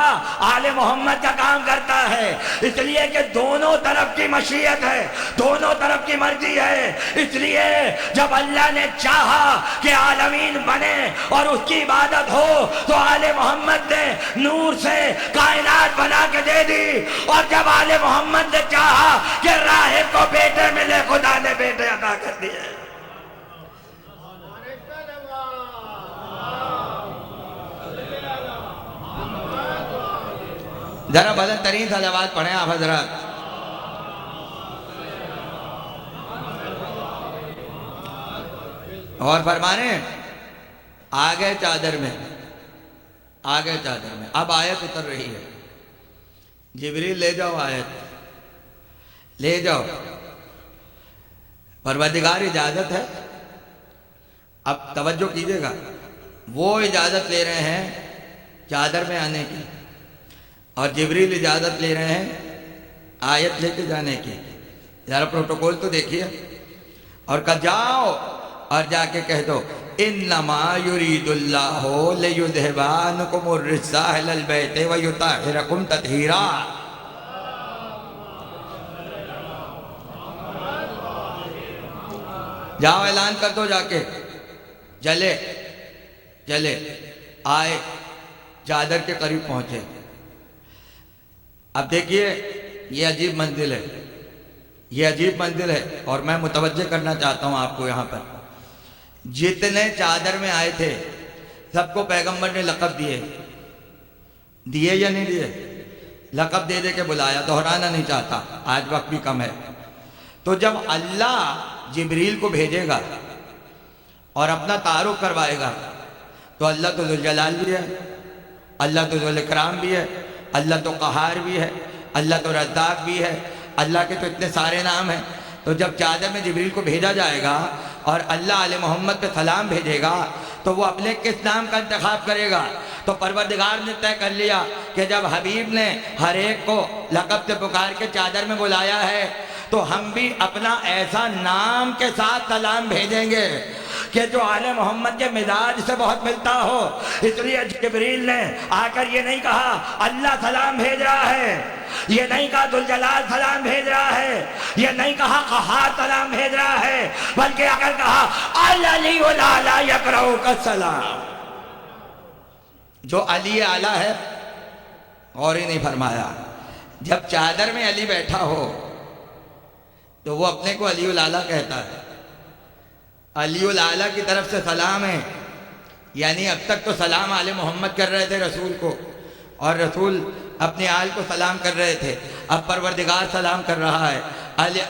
Speaker 6: آل محمد کا کام کرتا ہے. اس لیے کہ دونوں طرف کی مشیت ہے، دونوں طرف کی مرضی ہے. اس لیے جب اللہ نے چاہا کہ عالمین بنے اور اس کی عبادت ہو تو آل محمد نے نور سے کائنات بنا کے دے دی، اور جب آل محمد نے چاہا کہ راہب کو بیٹے ملے، خدا نے بیٹے عطا کر دیے۔ ذرا بلند ترین صلوات پڑھیں آپ حضرات۔ اور فرمانے آگے چادر میں، آگے چادر میں اب آیت اتر رہی ہے۔ جبریل لے جاؤ آیت، لے جاؤ، پروردگار اجازت ہے۔ اب توجہ کیجئے گا، وہ اجازت لے رہے ہیں چادر میں آنے کی، اور جبریل اجازت لے رہے ہیں آیت لے کے جانے کی۔ ذرا پروٹوکول تو دیکھیے، اور کہا جاؤ اور جا کے کہہ دو انما یرید اللہ لیذھب عنکم الرجس اہل البیت ویطہرکم تطہیرا۔ جاؤ اعلان کر دو جا کے، چلے چلے آئے، چادر کے قریب پہنچے۔ اب دیکھیے یہ عجیب منزل ہے، یہ عجیب منزل ہے، اور میں متوجہ کرنا چاہتا ہوں آپ کو یہاں پر۔ جتنے چادر میں آئے تھے سب کو پیغمبر نے لقب دیے، دیے یا نہیں دیے؟ لقب دے دے کے بلایا، دہرانا نہیں چاہتا، آج وقت بھی کم ہے۔ تو جب اللہ جبریل کو بھیجے گا اور اپنا تعارف کروائے گا، تو اللہ تو ذوالجلال بھی ہے، اللہ تو ذوالاکرام بھی ہے، اللہ تو قہار بھی ہے، اللہ تو رزاق بھی ہے، اللہ کے تو اتنے سارے نام ہیں۔ تو جب چادر میں جبریل کو بھیجا جائے گا اور اللہ علیہ محمد پہ سلام بھیجے گا، تو وہ اپنے کس نام کا انتخاب کرے گا؟ تو پروردگار نے طے کر لیا کہ جب حبیب نے ہر ایک کو لقب سے پکار کے چادر میں بلایا ہے، تو ہم بھی اپنا ایسا نام کے ساتھ سلام بھیجیں گے کہ جو آل محمد کے مزاج سے بہت ملتا ہو۔ اس لیے جبریل نے آ کر یہ نہیں کہا اللہ سلام بھیج رہا ہے، یہ نہیں کہا ذوالجلال سلام بھیج رہا ہے، یہ نہیں کہا قہار سلام بھیج رہا ہے، بلکہ اگر کہا العلی الاعلی یقرؤک السلام۔ جو علی اعلیٰ ہے، اور ہی نہیں فرمایا، جب چادر میں علی بیٹھا ہو تو وہ اپنے کو علی الاعلیٰ کہتا ہے۔ علی الاعلیٰ کی طرف سے سلام ہے، یعنی اب تک تو سلام آل محمد کر رہے تھے رسول کو، اور رسول اپنے آل کو سلام کر رہے تھے، اب پروردگار سلام کر رہا ہے۔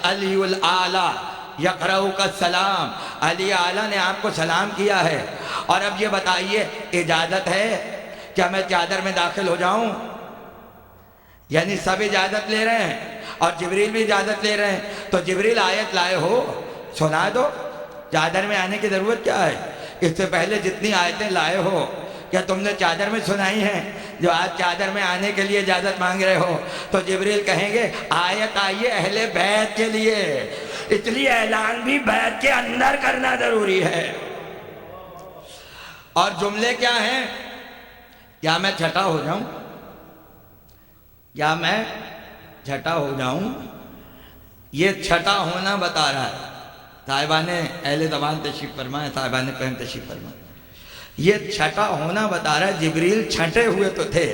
Speaker 6: علی الاعلیٰ یقرؤک السلام، علی اعلیٰ نے آپ کو سلام کیا ہے۔ اور اب یہ بتائیے اجازت ہے کیا میں چادر میں داخل ہو جاؤں؟ یعنی سب اجازت لے رہے ہیں اور جبریل بھی اجازت لے رہے ہیں، تو جبریل آیت لائے ہو سنا دو، چادر میں آنے کی ضرورت کیا ہے؟ اس سے پہلے جتنی آیتیں لائے ہو کیا تم نے چادر میں سنائی ہیں؟ جو آج چادر میں آنے کے لیے اجازت مانگ رہے ہو، تو جبریل کہیں گے آیت آئیے اہل بیت کے لیے، اس لیے اعلان بھی بیت کے اندر کرنا ضروری ہے۔ اور جملے کیا ہیں؟ کیا میں چھٹا ہو جاؤں؟ کیا میں چھٹا ہو جاؤں؟ یہ چھٹا ہونا بتا رہا ہے۔ صاحبان اہل زبان تشریف فرمائے، صاحبان فہم تشریف فرمائے، یہ چھٹا ہونا بتا رہا ہے۔ جبریل چھٹے ہوئے تو تھے،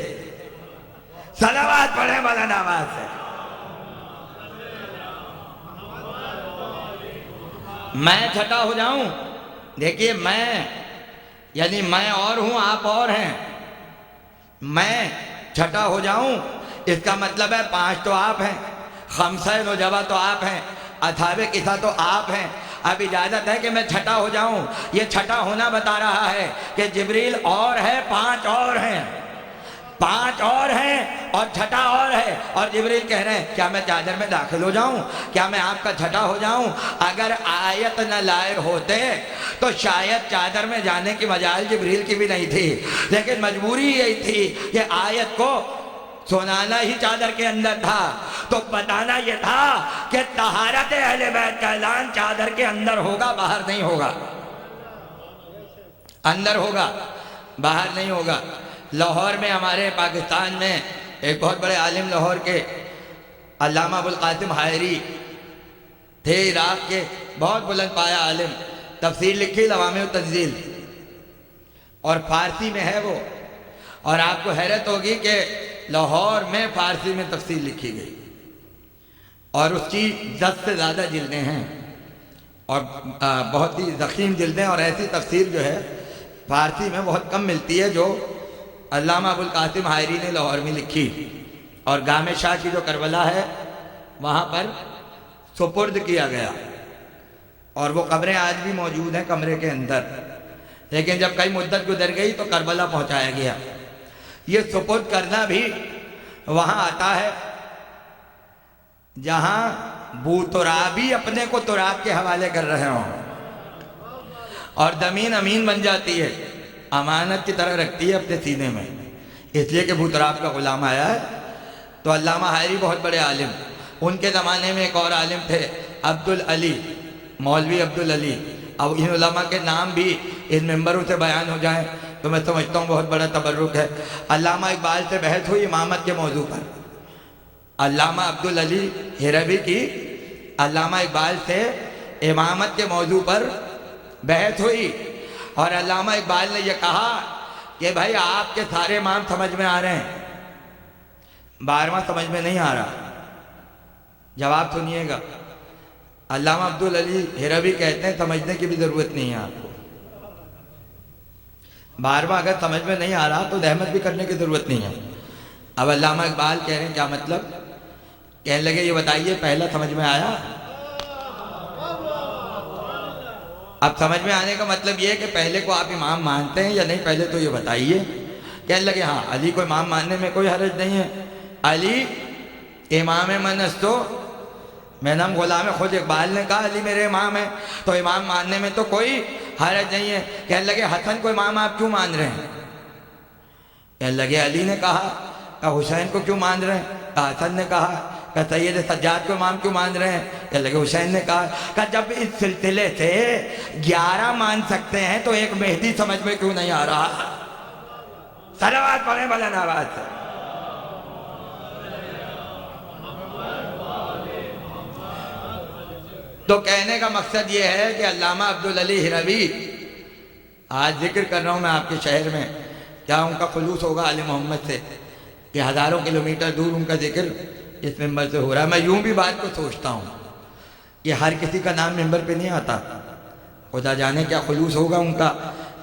Speaker 6: صلوات پڑھیں بلند آواز سے۔ میں چھٹا ہو جاؤں؟ دیکھیے میں یعنی میں اور ہوں، آپ اور ہیں۔ میں چھٹا ہو جاؤں اس کا مطلب ہے 5 تو آپ ہیں، خمسہ نجبہ تو آپ ہیں، اصحاب کسا تو آپ ہیں۔ اب اجازت ہے کہ میں چھٹا ہو جاؤں۔ یہ چھٹا ہونا بتا رہا ہے کہ جبریل اور ہے، 5 اور ہیں، 5 اور ہیں اور چھٹا اور ہے۔ اور جبریل کہہ رہے ہیں کیا میں چادر میں داخل ہو جاؤں؟ کیا میں آپ کا چھٹا ہو جاؤں؟ اگر آیت نہ لائے ہوتے تو شاید چادر میں جانے کی مجال جبریل کی بھی نہیں تھی، لیکن مجبوری یہی تھی کہ آیت کو سنانا ہی چادر کے اندر تھا، تو بتانا یہ تھا کہ طہارت اہل بیت کا اعلان چادر کے اندر ہوگا، باہر نہیں ہوگا، اندر ہوگا، باہر نہیں ہوگا۔ لاہور میں ہمارے پاکستان میں ایک بہت بڑے عالم لاہور کے علامہ ابوالقاسم حائری تھے، عراق کے بہت بلند پایا عالم، تفسیر لکھی لوامع التنزیل، اور فارسی میں ہے وہ، اور آپ کو حیرت ہوگی کہ لاہور میں فارسی میں تفسیر لکھی گئی اور اس کی 10 سے زیادہ جلدیں ہیں اور بہت ہی ضخیم جلدیں، اور ایسی تفسیر جو ہے فارسی میں بہت کم ملتی ہے جو علامہ ابوالقاسم حائری نے لاہور میں لکھی، اور گام شاہ کی جو کربلا ہے وہاں پر سپرد کیا گیا، اور وہ قبریں آج بھی موجود ہیں کمرے کے اندر، لیکن جب کئی مدت گزر گئی تو کربلا پہنچایا گیا۔ یہ سپرد کرنا بھی وہاں آتا ہے جہاں بو ترابی اپنے کو تراب کے حوالے کر رہے ہوں، اور زمین امین بن جاتی ہے، امانت کی طرح رکھتی ہے اپنے سینے میں، اس لیے کہ بو تراب کا غلام آیا ہے۔ تو علامہ حائری بہت بڑے عالم، ان کے زمانے میں ایک اور عالم تھے عبدالعلی، مولوی عبدالعلی۔ اب ان علماء کے نام بھی ان ممبروں سے بیان ہو جائیں تو میں سمجھتا ہوں بہت بڑا تبرک ہے۔ علامہ اقبال سے بحث ہوئی امامت کے موضوع پر، علامہ عبدالعلی ہیروی کی علامہ اقبال سے امامت کے موضوع پر بحث ہوئی، اور علامہ اقبال نے یہ کہا کہ بھائی آپ کے سارے امام سمجھ میں آ رہے ہیں، 12واں سمجھ میں نہیں آ رہا۔ جواب سنیے گا، علامہ عبدالعلی ہیروی کہتے ہیں سمجھنے کی بھی ضرورت نہیں ہے آپ کو، 12واں اگر سمجھ میں نہیں آ رہا تو زحمت بھی کرنے کی ضرورت نہیں ہے۔ اب علامہ اقبال کہہ رہے ہیں کیا مطلب؟ کہنے لگے یہ بتائیے پہلا سمجھ میں آیا؟ اب سمجھ میں آنے کا مطلب یہ ہے کہ پہلے کو آپ امام مانتے ہیں یا نہیں، پہلے تو یہ بتائیے۔ کہنے لگے ہاں علی کو امام ماننے میں کوئی حرج نہیں ہے، علی امام من استو، میں نام غلام خود اقبال نے کہا علی میرے امام ہیں، تو امام ماننے میں تو کوئی حرج نہیں ہے۔ کہنے لگے حسن کو امام آپ کیوں مان رہے ہیں؟ کہنے لگے علی نے کہا حسین کو کیوں مان رہے ہیں؟ کہا حسن نے کہا۔ کہ سید سجاد کو امام کیوں مان رہے ہیں؟ کہنے لگے حسین نے کہا۔ کہ جب اس سلسلے سے 11 مان سکتے ہیں تو ایک مہدی سمجھ میں کیوں نہیں آ رہا؟ صلوات پڑھیں بلند آواز سے۔ تو کہنے کا مقصد یہ ہے کہ علامہ عبدالعلی ہیروی، آج ذکر کر رہا ہوں میں آپ کے شہر میں، کیا ان کا خلوص ہوگا آل محمد سے کہ ہزاروں کلومیٹر دور ان کا ذکر اس ممبر سے ہو رہا ہے۔ میں یوں بھی بات کو سوچتا ہوں کہ ہر کسی کا نام ممبر پہ نہیں آتا، خدا جانے کیا خلوص ہوگا ان کا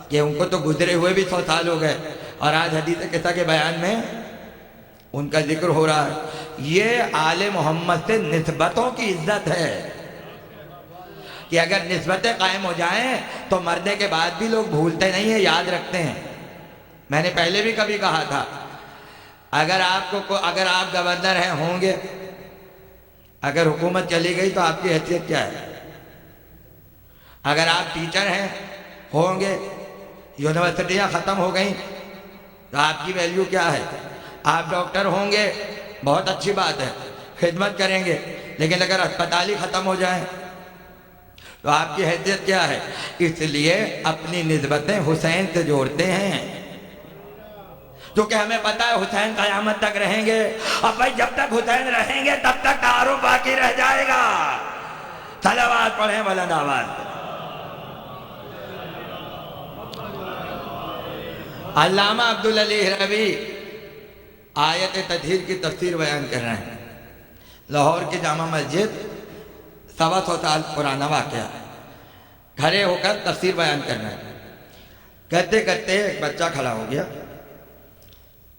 Speaker 6: کہ ان کو تو گزرے ہوئے بھی 100 سال ہو گئے اور آج حدیث قصہ کے بیان میں ان کا ذکر ہو رہا ہے۔ یہ آل محمد سے نسبتوں کی عزت ہے کہ اگر نسبتیں قائم ہو جائیں تو مرنے کے بعد بھی لوگ بھولتے نہیں ہیں، یاد رکھتے ہیں۔ میں نے پہلے بھی کبھی کہا تھا اگر آپ گورنر ہیں ہوں گے، اگر حکومت چلی گئی تو آپ کی حیثیت کیا ہے؟ اگر آپ ٹیچر ہیں ہوں گے، یونیورسٹیاں ختم ہو گئیں تو آپ کی ویلیو کیا ہے؟ آپ ڈاکٹر ہوں گے، بہت اچھی بات ہے، خدمت کریں گے، لیکن اگر اسپتال ہی ختم ہو جائیں تو آپ کی حیثیت کیا ہے؟ اس لیے اپنی نسبتیں حسین سے جوڑتے ہیں، کیونکہ ہمیں پتا ہے حسین قیامت تک رہیں گے، اب بھائی جب تک حسین رہیں گے تب تک تعارف باقی رہ جائے گا۔ صلوات پڑھیں بلند آواز سے۔ علامہ عبدالعلی ہیروی آیت تطہیر کی تفسیر بیان کر رہے ہیں۔ لاہور کی جامع مسجد 125 سال پرانا واقعہ، کھڑے ہو کر تفسیر بیان کر رہے ہیں۔ کرتے کرتے ایک بچہ کھڑا ہو گیا،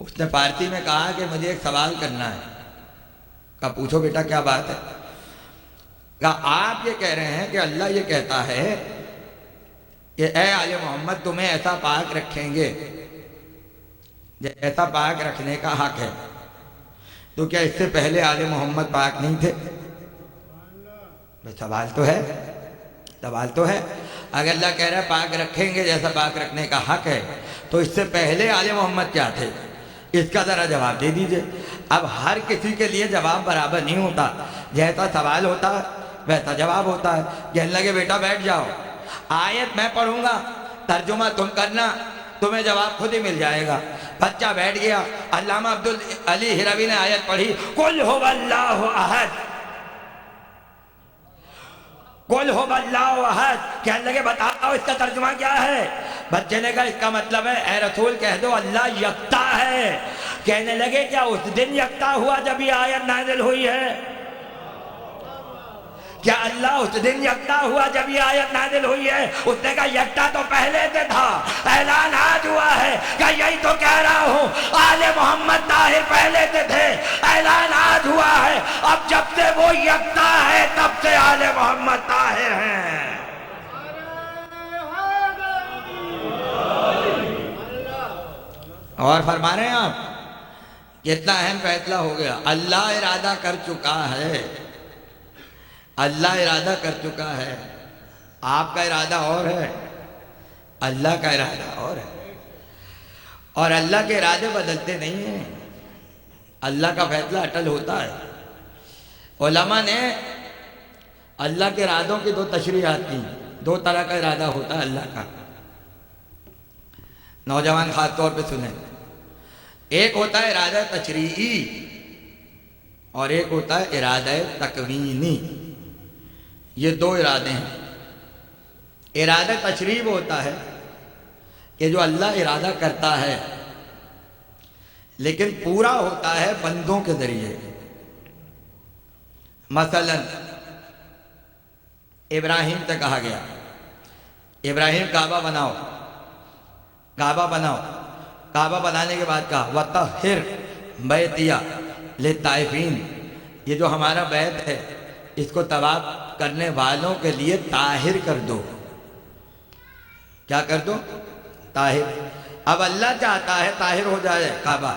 Speaker 6: اس نے فارسی میں کہا کہ مجھے ایک سوال کرنا ہے۔ کہا پوچھو بیٹا کیا بات ہے؟ کہا آپ یہ کہہ رہے ہیں کہ اللہ یہ کہتا ہے کہ اے آل محمد تمہیں ایسا پاک رکھیں گے ایسا پاک رکھنے کا حق ہے، تو کیا اس سے پہلے آل محمد پاک نہیں تھے؟ سوال تو ہے۔ اگر اللہ کہہ رہا ہے پاک رکھیں گے جیسا پاک رکھنے کا حق ہے، تو اس سے پہلے آل محمد کیا تھے؟ اس کا ذرا جواب دے دیجئے۔ اب ہر کسی کے لیے جواب برابر نہیں ہوتا، جیسا سوال ہوتا ہے ویسا جواب ہوتا ہے۔ کہنے لگے بیٹا بیٹھ جاؤ، آیت میں پڑھوں گا، ترجمہ تم کرنا، تمہیں جواب خود ہی مل جائے گا۔ بچہ بیٹھ گیا، علامہ عبدالعلی ہیروی نے آیت پڑھی، قل هو اللہ احد، قل هو اللہ احد۔ کہنے لگے بتاؤ اس کا ترجمہ کیا ہے؟ بچے نے کہا اس کا مطلب ہے اے رسول کہہ دو اللہ یکتا ہے۔ کہنے لگے کیا اس دن یکتا ہوا جب یہ آیت نازل ہوئی ہے؟ کیا اللہ اس دن یکتا ہوا جب یہ آیت نازل ہوئی ہے؟ اس نے کہا یکتا تو پہلے سے تھا، اعلان آج ہوا ہے کہ یہی تو کہہ رہا ہوں آل محمد طاہر پہلے سے تھے، اعلان آج ہوا ہے اب جب سے وہ یکتا ہے تب سے آل محمد طاہر ہیں۔ اور فرما رہے ہیں آپ کتنا اہم فیصلہ ہو گیا، اللہ ارادہ کر چکا ہے، اللہ ارادہ کر چکا ہے، آپ کا ارادہ اور ہے، اللہ کا ارادہ اور ہے، اور اللہ کے ارادے بدلتے نہیں ہیں، اللہ کا فیصلہ اٹل ہوتا ہے۔ علماء نے اللہ کے ارادوں کی دو تشریحات کی، دو طرح کا ارادہ ہوتا ہے اللہ کا، نوجوان خاص طور پہ سنیں۔ ایک ہوتا ہے ارادہ تشریعی اور ایک ہوتا ہے ارادہ تکوینی، یہ دو ارادے ہیں۔ ارادہ تشریعی ہوتا ہے کہ جو اللہ ارادہ کرتا ہے لیکن پورا ہوتا ہے بندوں کے ذریعے۔ مثلا ابراہیم سے کہا گیا ابراہیم کعبہ بناؤ، کعبہ بناؤ، کعبہ بنانے کے بعد کہا وَطَهِّرْ بَيْتِيَ لِلطَّائِفِينَ، یہ جو ہمارا بیت ہے اس کو طواف کرنے والوں کے لیے طاہر کر دو۔ کیا کر دو؟ طاہر۔ اب اللہ چاہتا ہے طاہر ہو جائے کعبہ،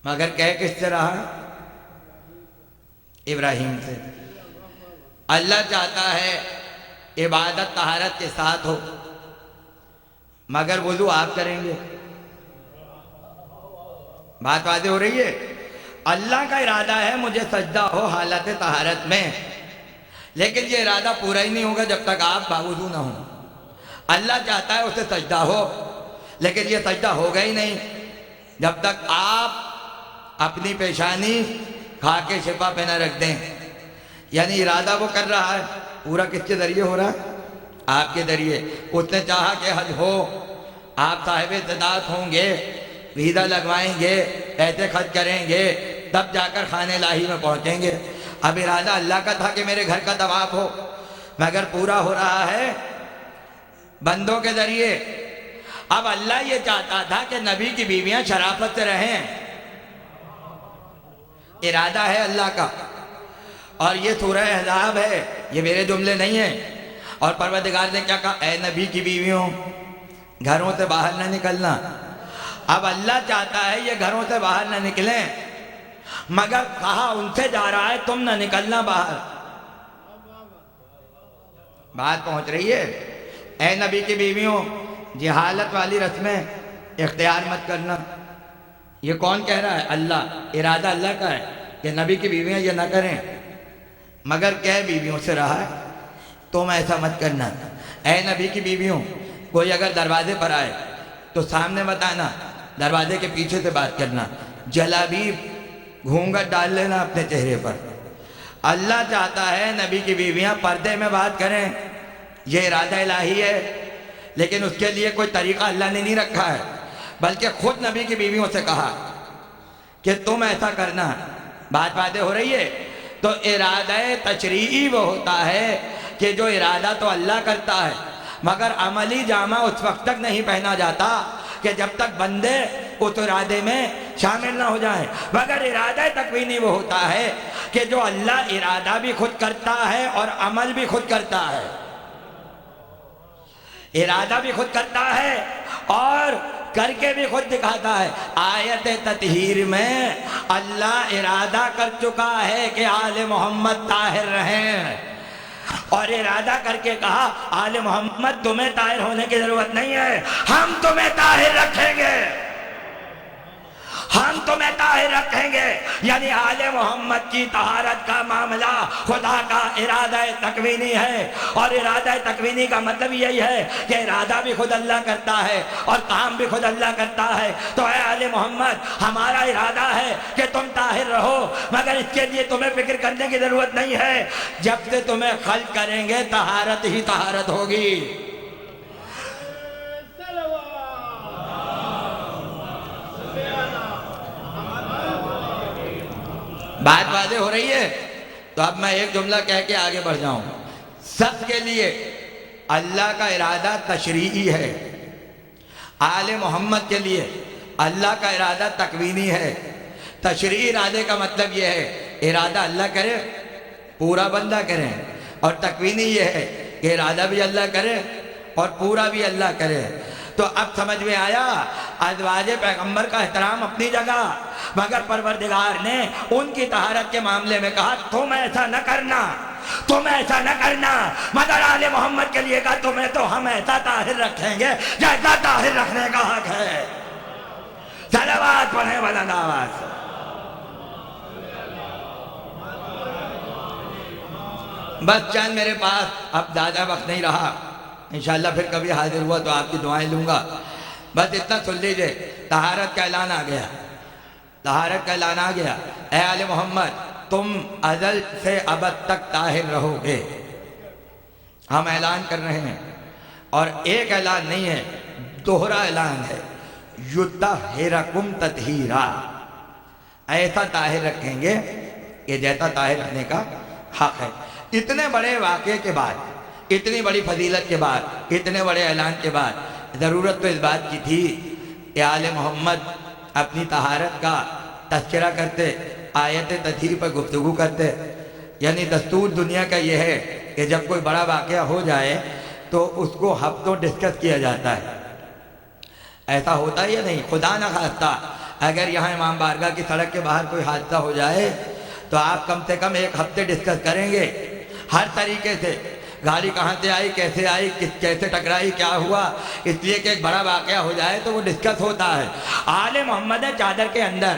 Speaker 6: مگر کہہ کس سے رہا؟ ابراہیم سے۔ اللہ چاہتا ہے عبادت طہارت کے ساتھ ہو، مگر وضو آپ کریں گے۔ بات واضح ہو رہی ہے؟ اللہ کا ارادہ ہے مجھے سجدہ ہو حالت طہارت میں، لیکن یہ ارادہ پورا ہی نہیں ہوگا جب تک آپ باوضو نہ ہوں۔ اللہ چاہتا ہے اسے سجدہ ہو، لیکن یہ سجدہ ہوگا ہی نہیں جب تک آپ اپنی پیشانی کھا کے شفا پہ نہ رکھ دیں۔ یعنی ارادہ وہ کر رہا ہے، پورا کس کے ذریعے ہو رہا ہے؟ آپ کے ذریعے۔ اس نے چاہا کہ حج ہو، آپ صاحب استطاعت ہوں گے، ویزا لگوائیں گے، پیسے خرچ کریں گے، تب جا کر خانے الہی میں پہنچیں گے۔ اب ارادہ اللہ کا تھا کہ میرے گھر کا طواف ہو، مگر پورا ہو رہا ہے بندوں کے ذریعے۔ اب اللہ یہ چاہتا تھا کہ نبی کی بیویاں شرافت سے رہیں، ارادہ ہے اللہ کا۔ اور یہ سورہ احزاب ہے، یہ میرے جملے نہیں ہیں۔ اور پروردگار نے کیا کہا؟ اے نبی کی بیویوں گھروں سے باہر نہ نکلنا۔ اب اللہ چاہتا ہے یہ گھروں سے باہر نہ نکلیں، مگر کہا ان سے جا رہا ہے تم نہ نکلنا باہر۔ بات پہنچ رہی ہے؟ اے نبی کی بیویوں جہالت والی رسمیں اختیار مت کرنا۔ یہ کون کہہ رہا ہے؟ اللہ۔ ارادہ اللہ کا ہے کہ نبی کی بیویاں یہ نہ کریں، مگر کہہ بیویوں سے رہا ہے تم ایسا مت کرنا۔ اے نبی کی بیویوں کوئی اگر دروازے پر آئے تو سامنے مت آنا، دروازے کے پیچھے سے بات کرنا، جلابیب گھونگھٹ ڈال لینا اپنے چہرے پر۔ اللہ چاہتا ہے نبی کی بیویاں پردے میں بات کریں، یہ ارادہ الہی ہے، لیکن اس کے لیے کوئی طریقہ اللہ نے نہیں رکھا ہے، بلکہ خود نبی کی بیویوں سے کہا کہ تم ایسا کرنا۔ بات باتیں ہو رہی ہے؟ تو ارادہ تشریعی وہ ہوتا ہے کہ جو ارادہ تو اللہ کرتا ہے، مگر عملی جامہ اس وقت تک نہیں پہنا جاتا کہ جب تک بندے اس ارادے میں شامل نہ ہو جائیں۔ مگر ارادہ تکوینی وہ ہوتا ہے کہ جو اللہ ارادہ بھی خود کرتا ہے اور عمل بھی خود کرتا ہے۔ ارادہ بھی خود کرتا ہے اور کر کے بھی خود دکھاتا ہے۔ آیت تطہیر میں اللہ ارادہ کر چکا ہے کہ آل محمد طاہر رہیں، اور ارادہ کر کے کہا آل محمد تمہیں طاہر ہونے کی ضرورت نہیں ہے، ہم تمہیں طاہر رکھیں گے، ہم تمہیں طاہر رکھیں گے۔ یعنی آل محمد کی طہارت کا معاملہ خدا کا ارادہ تکوینی ہے، اور ارادہ تکوینی کا مطلب یہی ہے کہ ارادہ بھی خود اللہ کرتا ہے اور کام بھی خود اللہ کرتا ہے۔ تو اے آل محمد ہمارا ارادہ ہے کہ تم طاہر رہو، مگر اس کے لیے تمہیں فکر کرنے کی ضرورت نہیں ہے، جب سے تمہیں خلق کریں گے طہارت ہی طہارت ہوگی۔ بات واضح ہو رہی ہے؟ تو اب میں ایک جملہ کہہ کے آگے بڑھ جاؤں. سب کے لیے اللہ کا ارادہ تشریعی ہے. آل محمد کے لیے اللہ کا ارادہ تکوینی ہے. تشریعی ارادے کا مطلب یہ ہے ارادہ اللہ کرے پورا بندہ کرے، اور تکوینی یہ ہے کہ ارادہ بھی اللہ کرے اور پورا بھی اللہ کرے. تو اب سمجھ میں آیا ازواج پیغمبر کا احترام اپنی جگہ، مگر پروردگار نے ان کی طہارت کے معاملے میں کہا تم ایسا نہ کرنا، تم ایسا نہ کرنا، مگر آل محمد کے لیے کہا تمہیں تو ہم ایسا طاہر رکھیں گے جیسا طاہر رکھنے کا حق ہے. صلوات پڑھیں بلند آواز سے. بس چند میرے پاس اب زیادہ وقت نہیں رہا، انشاءاللہ پھر کبھی حاضر ہوا تو آپ کی دعائیں لوں گا. بس اتنا سن لیجئے، طہارت کا اعلان آ گیا، طہارت کا اعلان آ گیا. اے آل محمد تم ازل سے ابد تک طاہر رہو گے. ہم اعلان کر رہے ہیں، اور ایک اعلان نہیں ہے، دوہرا اعلان ہے. یطہرکم تطہیرا، ایسا طاہر رکھیں گے کہ جیسا طاہر رکھنے کا حق ہے. اتنے بڑے واقعے کے بعد، اتنی بڑی فضیلت کے بعد، اتنے بڑے اعلان کے بعد ضرورت تو اس بات کی تھی کہ آل محمد اپنی طہارت کا تذکرہ کرتے، آیت تطہیر پر گفتگو کرتے. یعنی دستور دنیا کا یہ ہے کہ جب کوئی بڑا واقعہ ہو جائے تو اس کو ہفتوں ڈسکس کیا جاتا ہے. ایسا ہوتا ہے یا نہیں؟ خدا نہ خواستہ اگر یہاں امام بارگاہ کی سڑک کے باہر کوئی حادثہ ہو جائے تو آپ کم سے کم ایک ہفتے ڈسکس کریں گے ہر طریقے سے. گاڑی کہاں سے آئی، کیسے آئی، کیسے ٹکرائی، کیا ہوا. اس لیے کہ ایک بڑا واقعہ ہو جائے تو وہ ڈسکس ہوتا ہے. آل محمد چادر کے اندر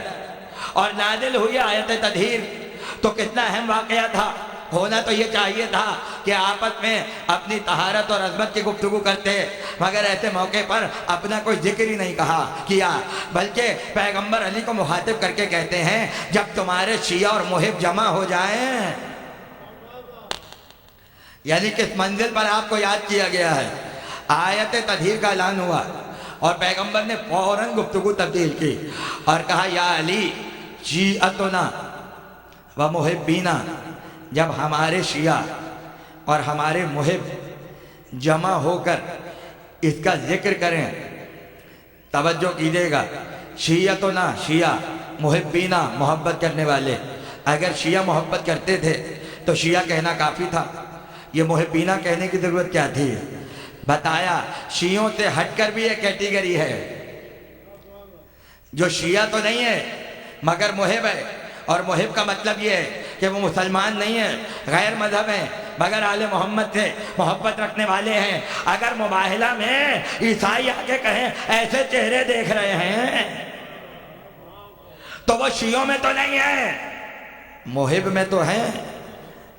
Speaker 6: اور نازل ہوئی آیت تطہیر، تو کتنا اہم واقعہ تھا. ہونا تو یہ چاہیے تھا کہ آپس میں اپنی طہارت اور عظمت کی گفتگو کرتے، مگر ایسے موقع پر اپنا کوئی ذکر ہی نہیں کیا، بلکہ پیغمبر علی کو مخاطب کر کے کہتے ہیں جب تمہارے شیعہ اور محب جمع ہو جائیں. یعنی کس منزل پر آپ کو یاد کیا گیا ہے. آیت تطہیر کا اعلان ہوا اور پیغمبر نے فوراً گفتگو تبدیل کی اور کہا یا علی شیعتنا و محبینا، جب ہمارے شیعہ اور ہمارے محب جمع ہو کر اس کا ذکر کریں، توجہ کیجیے گا، شیعتنا شیعہ، محبینا محبت کرنے والے. اگر شیعہ محبت کرتے تھے تو شیعہ کہنا کافی تھا، یہ محبینہ کہنے کی ضرورت کیا تھی؟ بتایا شیعوں سے ہٹ کر بھی ایک کیٹیگری ہے جو شیعہ تو نہیں ہے مگر محب ہے. اور محب کا مطلب یہ ہے کہ وہ مسلمان نہیں ہے، غیر مذہب ہیں، مگر آل محمد سے محبت رکھنے والے ہیں. اگر مباہلہ میں عیسائی آ کے کہیں ایسے چہرے دیکھ رہے ہیں تو وہ شیعوں میں تو نہیں ہے، محب میں تو ہیں،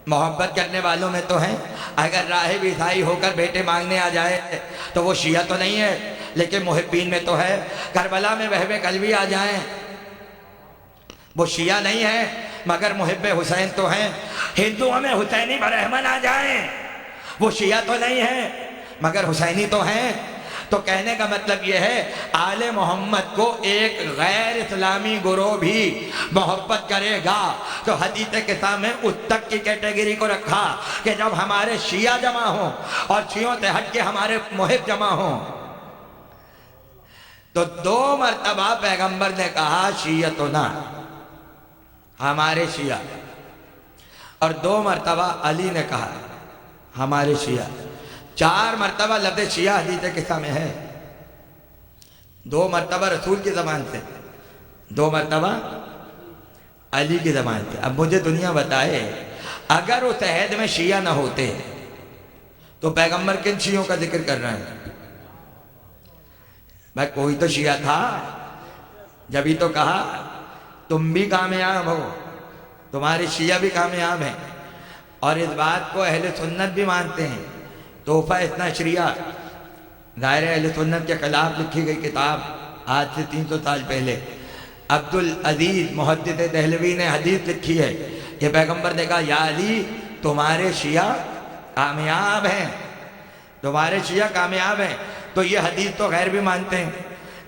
Speaker 6: محبت کرنے والوں میں تو ہیں. اگر راہب عیسائی ہو کر بیٹے مانگنے آ جائے تو وہ شیعہ تو نہیں ہے لیکن محبین میں تو ہے. کربلا میں وہب قلبی آ جائیں، وہ شیعہ نہیں ہے مگر محب حسین تو ہیں. ہندوؤں میں حسینی برہمن آ جائیں، وہ شیعہ تو نہیں ہے مگر حسینی تو ہیں. تو کہنے کا مطلب یہ ہے آل محمد کو ایک غیر اسلامی گروہ بھی محبت کرے گا. تو حدیث قصہ میں اس تک کی کیٹیگری کو رکھا کہ جب ہمارے شیعہ جمع ہوں اور شیعوں سے ہٹ کے ہمارے محب جمع ہوں تو 2 مرتبہ پیغمبر نے کہا شیعتنا، ہمارے شیعہ، اور 2 مرتبہ علی نے کہا ہمارے شیعہ. 4 مرتبہ لفظ شیعہ حدیث قصہ میں ہے. 2 مرتبہ رسول کی زبان سے، 2 مرتبہ علی کی زبان سے. اب مجھے دنیا بتائے اگر اس عہد میں شیعہ نہ ہوتے تو پیغمبر کن شیعوں کا ذکر کر رہے ہیں؟ بھائی کوئی تو شیعہ تھا، جبھی تو کہا تم بھی کامیاب ہو، تمہارے شیعہ بھی کامیاب ہیں. اور اس بات کو اہل سنت بھی مانتے ہیں. تحفہ اثنا عشریہ ظاہر اہل سنت کے خلاف لکھی گئی کتاب، آج سے 300 سال پہلے عبدالعزیز محدث دہلوی نے حدیث لکھی ہے کہ پیغمبر نے کہا یا علی تمہارے شیعہ کامیاب ہیں، تمہارے شیعہ کامیاب ہیں. تو یہ حدیث تو غیر بھی مانتے ہیں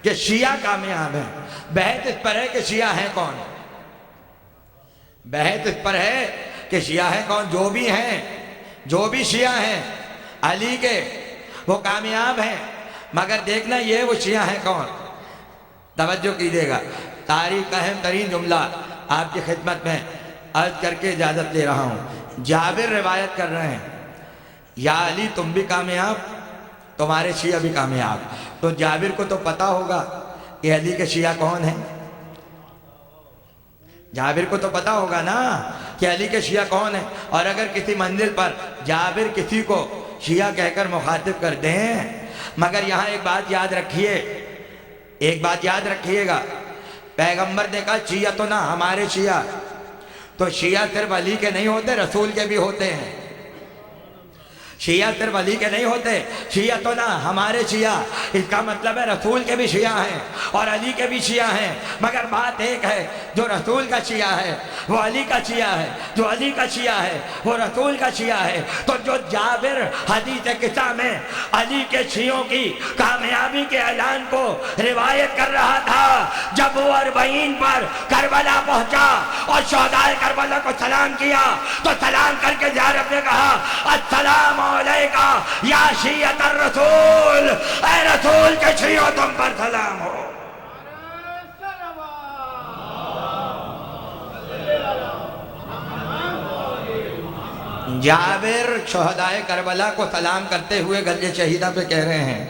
Speaker 6: کہ شیعہ کامیاب ہیں. بحث اس پر ہے کہ شیعہ ہیں کون. بحث اس پر ہے کہ شیعہ ہیں کون؟ جو بھی شیعہ ہیں علی کے وہ کامیاب ہیں، مگر دیکھنا یہ وہ شیعہ ہیں کون؟ توجہ کیجیے گا، تاریخ کا اہم ترین جملہ آپ کی خدمت میں عرض کر کے اجازت لے رہا ہوں۔ جابر روایت کر رہے ہیں، یا علی تم بھی کامیاب، تمہارے شیعہ بھی کامیاب۔ تو جابر کو تو پتا ہوگا کہ علی کے شیعہ کون ہیں، جابر کو تو پتا ہوگا نا کہ علی کے شیعہ کون ہیں۔ اور اگر کسی منزل پر جابر کسی کو شیعہ کہہ کر مخاطب کر دیں، مگر یہاں ایک بات یاد رکھیے گا، پیغمبر نے کہا شیعہ تو نہ ہمارے شیعہ، تو شیعہ صرف علی کے نہیں ہوتے، رسول کے بھی ہوتے ہیں۔ شیعہ صرف علی کے نہیں ہوتے، شیعہ تو نہ ہمارے شیعہ، اس کا مطلب ہے رسول کے بھی شیعہ ہیں اور علی کے بھی شیعہ ہیں، مگر بات ایک ہے، جو رسول کا شیعہ ہے وہ علی کا شیعہ ہے، جو علی کا شیعہ ہے وہ رسول کا شیعہ ہے۔ تو جو جابر حدیث قصہ میں علی کے شیعوں کی کامیابی کے اعلان کو روایت کر رہا تھا، جب وہ 40 پر کربلا پہنچا اور شہدائے کربلا کو سلام کیا تو سلام کر کے زیارت نے کہا السلام علیکہ یا شیعۃ الرسول، اے رسول کے شیعوں تم پر سلام ہو۔ جابر شہدائے کربلا کو سلام کرتے ہوئے گرج شہیدہ پہ کہہ رہے ہیں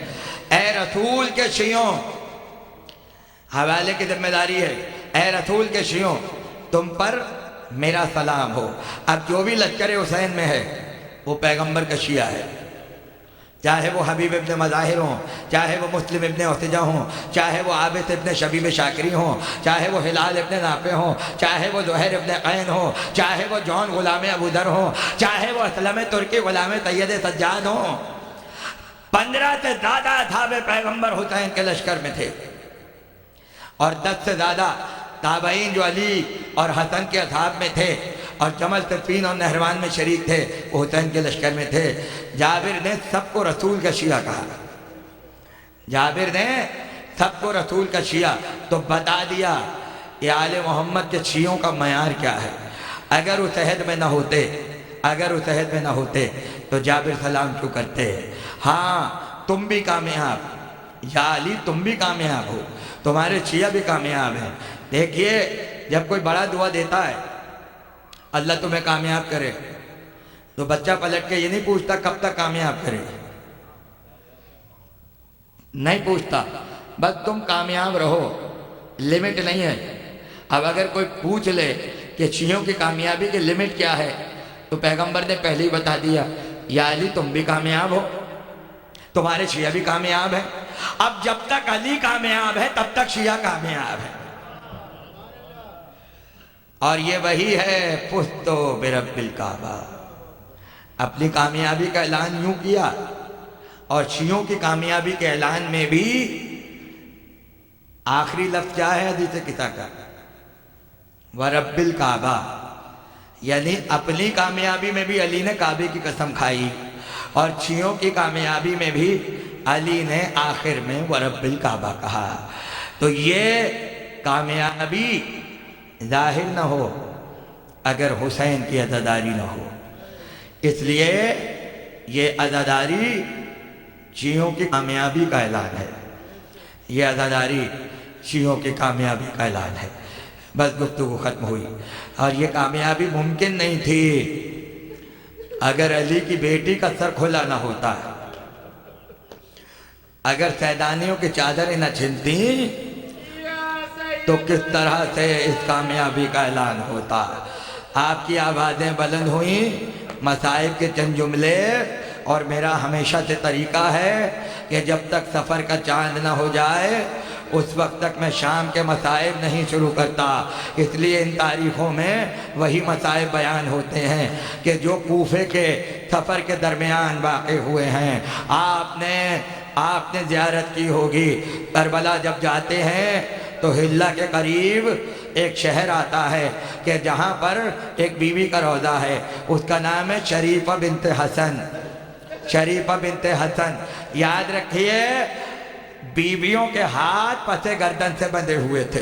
Speaker 6: اے رسول کے شیعوں، حوالے کی ذمہ داری ہے، اے رسول کے شیعوں تم پر میرا سلام ہو۔ اب جو بھی لشکر حسین میں ہے وہ پیغمبر کا شیعہ ہے، چاہے وہ حبیب ابن مظاہر ہوں، چاہے وہ مسلم ابن احتجا ہوں، چاہے وہ عابس ابن شبیب شاکری ہوں، چاہے وہ ہلال ابن نافع ہوں، چاہے وہ زہیر ابن قین ہوں، چاہے وہ جون غلام ابو ذر ہوں، چاہے وہ اسلم ترکی غلام سید سجاد ہوں۔ 15 سے زیادہ اصحاب پیغمبر حسین کے لشکر میں تھے، اور 10 سے زیادہ تابعین جو علی اور حسن کے اصحاب میں تھے اور جمل صفین اور نہروان میں شریک تھے وہ حسین کے لشکر میں تھے۔ جابر نے سب کو رسول کا شیعہ کہا، جابر نے سب کو رسول کا شیعہ، تو بتا دیا کہ آل محمد کے شیعوں کا معیار کیا ہے۔ اگر اس عہد میں نہ ہوتے تو جابر سلام کیوں کرتے؟ ہاں تم بھی کامیاب، یا علی تم بھی کامیاب ہو، تمہارے شیعہ بھی کامیاب ہیں۔ دیکھیے جب کوئی بڑا دعا دیتا ہے اللہ تمہیں کامیاب کرے تو بچہ پلٹ کے یہ نہیں پوچھتا کب تک کامیاب کرے، نہیں پوچھتا، بس تم کامیاب رہو، لمٹ نہیں ہے۔ اب اگر کوئی پوچھ لے کہ شیعوں کی کامیابی کی لمٹ کیا ہے تو پیغمبر نے پہلے ہی بتا دیا یا علی تم بھی کامیاب ہو، تمہارے شیعہ بھی کامیاب ہیں۔ اب جب تک علی کامیاب ہے تب تک شیعہ کامیاب ہے، اور یہ وہی ہے فزتو برب الکعبہ۔ اپنی کامیابی کا اعلان یوں کیا، اور شیعوں کی کامیابی کے اعلان میں بھی آخری لفظ کیا ہے حدیث قصہ کا؟ ورب الکعبہ، یعنی اپنی کامیابی میں بھی علی نے کعبے کی قسم کھائی، اور شیعوں کی کامیابی میں بھی علی نے آخر میں ورب الکعبہ کہا۔ تو یہ کامیابی ظاہر نہ ہو اگر حسین کی عزاداری نہ ہو، اس لیے یہ عزاداری شیعوں کی کامیابی کا اعلان ہے، یہ عزاداری شیعوں کی کامیابی کا اعلان ہے۔ بس گفتگو ختم ہوئی، اور یہ کامیابی ممکن نہیں تھی اگر علی کی بیٹی کا سر کھلا نہ ہوتا، اگر سیدانیوں کی چادریں نہ چھنتی تو کس طرح سے اس کامیابی کا اعلان ہوتا۔ آپ کی آوازیں بلند ہوئیں، مصائب کے چند جملے، اور میرا ہمیشہ سے طریقہ ہے کہ جب تک سفر کا چاند نہ ہو جائے اس وقت تک میں شام کے مصائب نہیں شروع کرتا، اس لیے ان تاریخوں میں وہی مصائب بیان ہوتے ہیں کہ جو کوفے کے سفر کے درمیان واقع ہوئے ہیں۔ آپ نے زیارت کی ہوگی، کربلا جب جاتے ہیں تو حلہ کے قریب ایک شہر آتا ہے کہ جہاں پر ایک بیوی کا روضہ ہے، اس کا نام ہے شریفہ بنت حسن۔ شریفہ بنت حسن، یاد رکھیے بیویوں کے ہاتھ پس گردن سے بندھے ہوئے تھے،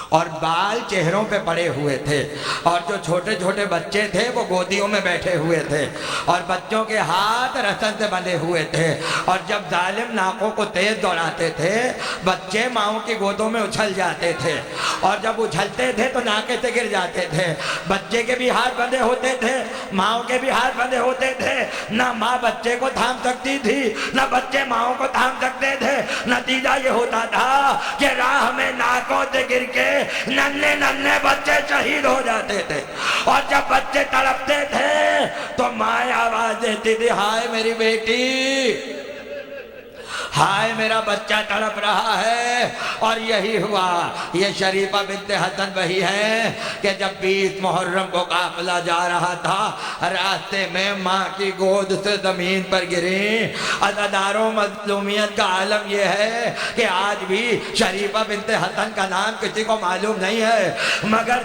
Speaker 6: اور بال چہروں پہ پڑے ہوئے تھے، اور جو چھوٹے چھوٹے بچے تھے وہ گودیوں میں بیٹھے ہوئے تھے، اور بچوں کے ہاتھ رسن سے بندھے ہوئے تھے، اور جب ظالم ناکوں کو تیز دوڑاتے تھے بچے ماؤں کی گودوں میں اچھل جاتے تھے، اور جب اچھلتے تھے تو ناکے سے گر جاتے تھے۔ بچے کے بھی ہاتھ بندھے ہوتے تھے، ماؤں کے بھی ہاتھ بندھے ہوتے تھے، نہ ماں بچے کو تھام سکتی تھی نہ بچے ماؤں کو تھام سکتے تھے۔ نتیجہ یہ ہوتا تھا کہ راہ میں ناکوں سے گر کے ننھے ننھے بچے شہید ہو جاتے تھے، اور جب بچے تڑپتے تھے تو ماں آواز دیتی تھی، ہائے میری بیٹی، ہائے میرا بچہ تڑپ رہا ہے۔ اور یہی ہوا۔ یہ شریفہ بنت حسن وہی ہے کہ جب 20 محرم کو قافلہ جا رہا تھا، راستے میں ماں کی گود سے زمین پر گری۔ عزاداروں، مظلومیت کا عالم یہ ہے کہ آج بھی شریفہ بنت حسن کا نام کسی کو معلوم نہیں ہے، مگر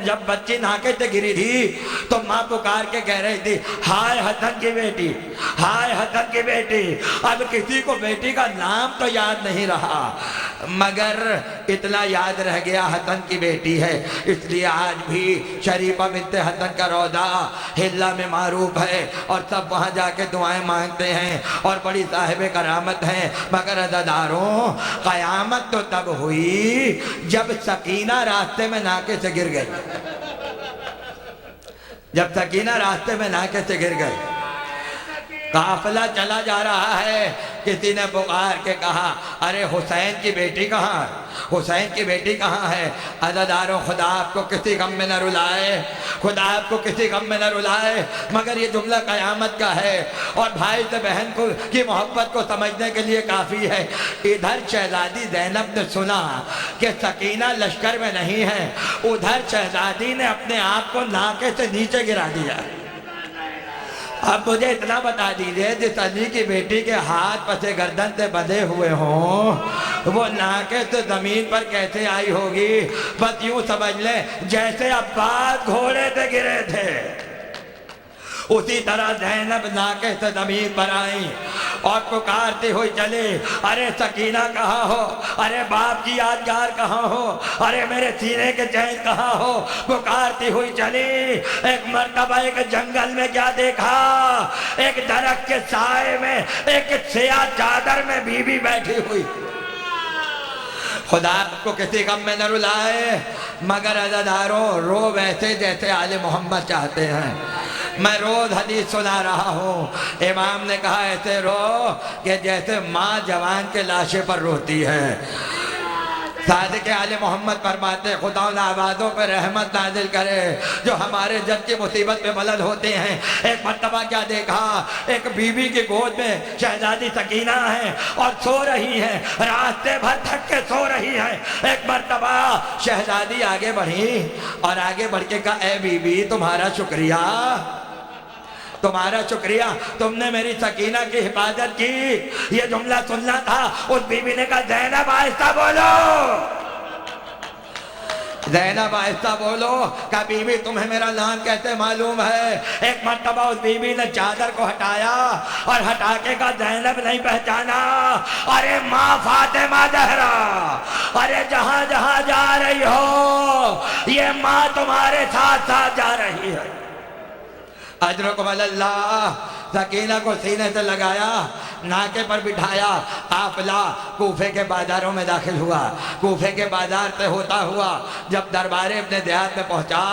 Speaker 6: جب بچی ناکے سے گری تھی تو ماں پکار کے کہہ رہی تھی، ہائے حسن کی بیٹی، ہائے حسن کی بیٹی۔ اب کسی کو بیٹی کا نام تو یاد نہیں رہا، مگر اتنا یاد رہ گیا حسن کی بیٹی ہے۔ اس لیے آج بھی شریفہ بنت حسن کا روضہ حلہ میں معروف ہے، اور سب وہاں جا کے دعائیں مانگتے ہیں، اور بڑی صاحب کرامت ہیں۔ مگر عزاداروں، قیامت تو تب ہوئی جب سکینہ راستے میں ناکے سے گر گئی، جب سکینہ راستے میں ناکے سے گر گئی۔ قافلہ چلا جا رہا ہے، کسی نے پکار کے کہا، ارے حسین کی بیٹی کہاں ہے؟ حسین کی بیٹی کہاں ہے؟ عزاداروں، خدا آپ کو کسی غم میں نہ رلائے، خدا آپ کو کسی غم میں نہ رلائے، مگر یہ جملہ قیامت کا ہے، اور بھائی سے بہن کی محبت کو سمجھنے کے لیے کافی ہے۔ ادھر شہزادی زینب نے سنا کہ سکینہ لشکر میں نہیں ہے، ادھر شہزادی نے اپنے آپ کو ناکے سے نیچے گرا دیا۔ اب مجھے اتنا بتا دیجئے، جس علی کی بیٹی کے ہاتھ پسے گردن سے بندھے ہوئے ہوں، وہ ناکے سے زمین پر کیسے آئی ہوگی؟ بس یوں سمجھ لیں جیسے عباس گھوڑے سے گرے تھے، اسی طرح زینب ناکے سے زمین پر آئیں اور پکارتی ہوئی چلی، ارے سکینہ کہاں ہو؟ ارے باپ کی یادگار کہاں ہو؟ ارے میرے سینے کے چین کہاں ہو؟ پکارتی ہوئی چلی۔ ایک مرتبہ ایک جنگل میں کیا دیکھا، ایک درخت کے سائے میں ایک سیاہ چادر میں بی بی بیٹھی ہوئی۔ خدا آپ کو کسی غم میں نہ رلائے، مگر عزاداروں، رو ویسے جیسے آل محمد چاہتے ہیں۔ میں روز حدیث سنا رہا ہوں، امام نے کہا ایسے رو کہ جیسے ماں جوان کے لاشے پر روتی ہے۔ صادق آل محمد فرماتے، خدا ان آبادوں پر رحمت نازل کرے جو ہمارے جد کی مصیبت پہ بلند ہوتے ہیں۔ ایک مرتبہ کیا دیکھا، ایک بی بی کی گود میں شہزادی سکینہ ہے اور سو رہی ہے، راستے بھر تھک کے سو رہی ہے۔ ایک مرتبہ شہزادی آگے بڑھی اور آگے بڑھ کے کہا، اے بی بی تمہارا شکریہ، تمہارا شکریہ، تم نے میری سکینہ کی حفاظت کی۔ یہ جملہ سننا تھا۔ اس بی بی نے کہا، زینب آہستہ بولو، زینب آہستہ بولو۔ کہا بی بی تمہیں میرا نام کیسے معلوم ہے؟ ایک مرتبہ اس بی بی نے چادر کو ہٹایا اور ہٹا کے کہا، زینب نہیں پہچانا؟ ارے ماں فاطمہ زہرا، ارے جہاں جہاں جا رہی ہو یہ ماں تمہارے ساتھ ساتھ جا رہی ہے۔ اجرکم اللہ۔ سکینہ کو سینے سے لگایا، ناکے پر بٹھایا، قافلہ کوفے کے بازاروں میں داخل ہوا۔ کوفے کے بازار سے ہوتا ہوا جب دربار ابن زیاد میں پہنچا،